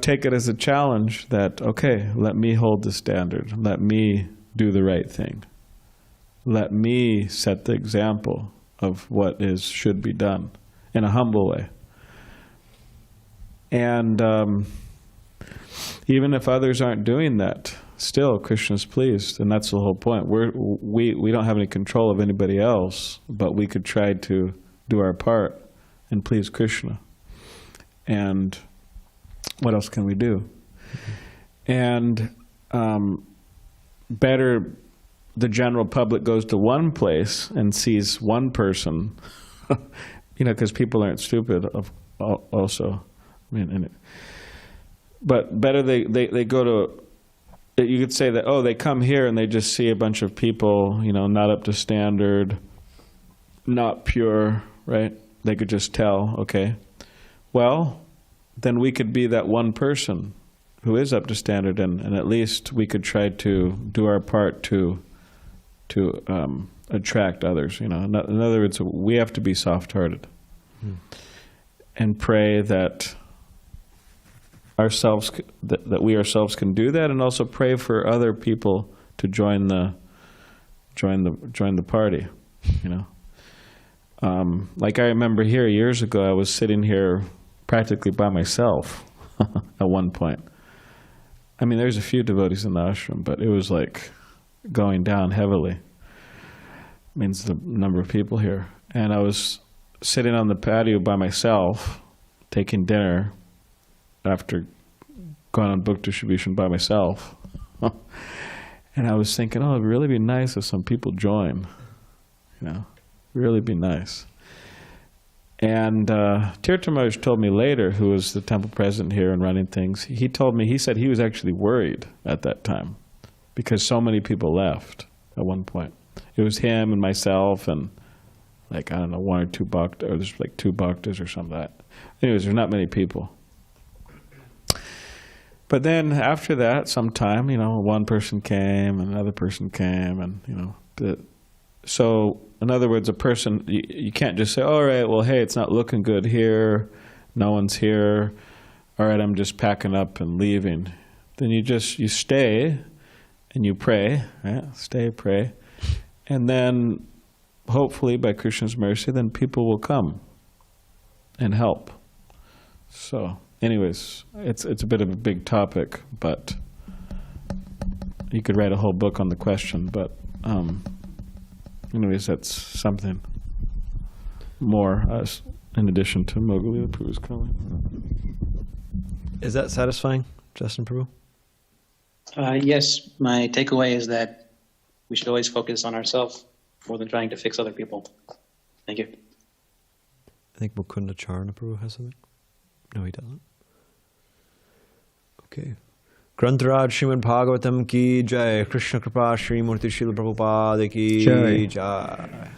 take it as a challenge that, okay, let me hold the standard, let me do the right thing. Let me set the example of what should be done in a humble way. And even if others aren't doing that, still Krishna's pleased, and that's the whole point. We don't have any control of anybody else, but we could try to do our part and please Krishna. And what else can we do? And better the general public goes to one place and sees one person, because people aren't stupid also. I mean, but better they go to, you could say that, oh, they come here and they just see a bunch of people, not up to standard, not pure, right? They could just tell, okay. Well, then we could be that one person who is up to standard, and at least we could try to do our part to attract others. In other words, we have to be soft-hearted and pray that we ourselves can do that, and also pray for other people to join the party. Like I remember here years ago, I was sitting here practically by myself at one point. I mean, there's a few devotees in the ashram, but it was like going down heavily. Means the number of people here. And I was sitting on the patio by myself, taking dinner after going on book distribution by myself. And I was thinking, it'd really be nice if some people join. Really be nice. And Tirtha Maharaj told me later, who was the temple president here and running things, he told me, he said he was actually worried at that time because so many people left at one point. It was him and myself and like, I don't know, one or two bhaktas, or there's like 2 bhaktas or something like that. Anyways, there's not many people. But then after that, sometime, one person came, another person came, and, so in other words, a person, you can't just say, all right, well, hey, it's not looking good here, no one's here, all right, I'm just packing up and leaving. Then you stay and you pray, right? Stay, pray. And then hopefully by Krishna's mercy, then people will come and help. So anyways, it's a bit of a big topic, but you could write a whole book on the question, but anyways, that's something more in addition to Amogha Lila Prabhu's comment. Is that satisfying, Justin Prabhu? Yes, my takeaway is that we should always focus on ourselves more than trying to fix other people. Thank you. I think Mukunda Charana Prabhu has something. No, he doesn't. Okay. Grantharaj Srimad Bhagavatam ki jai. Krishna Kripa Shri Murti Srila Prabhupada ki Jai. jai.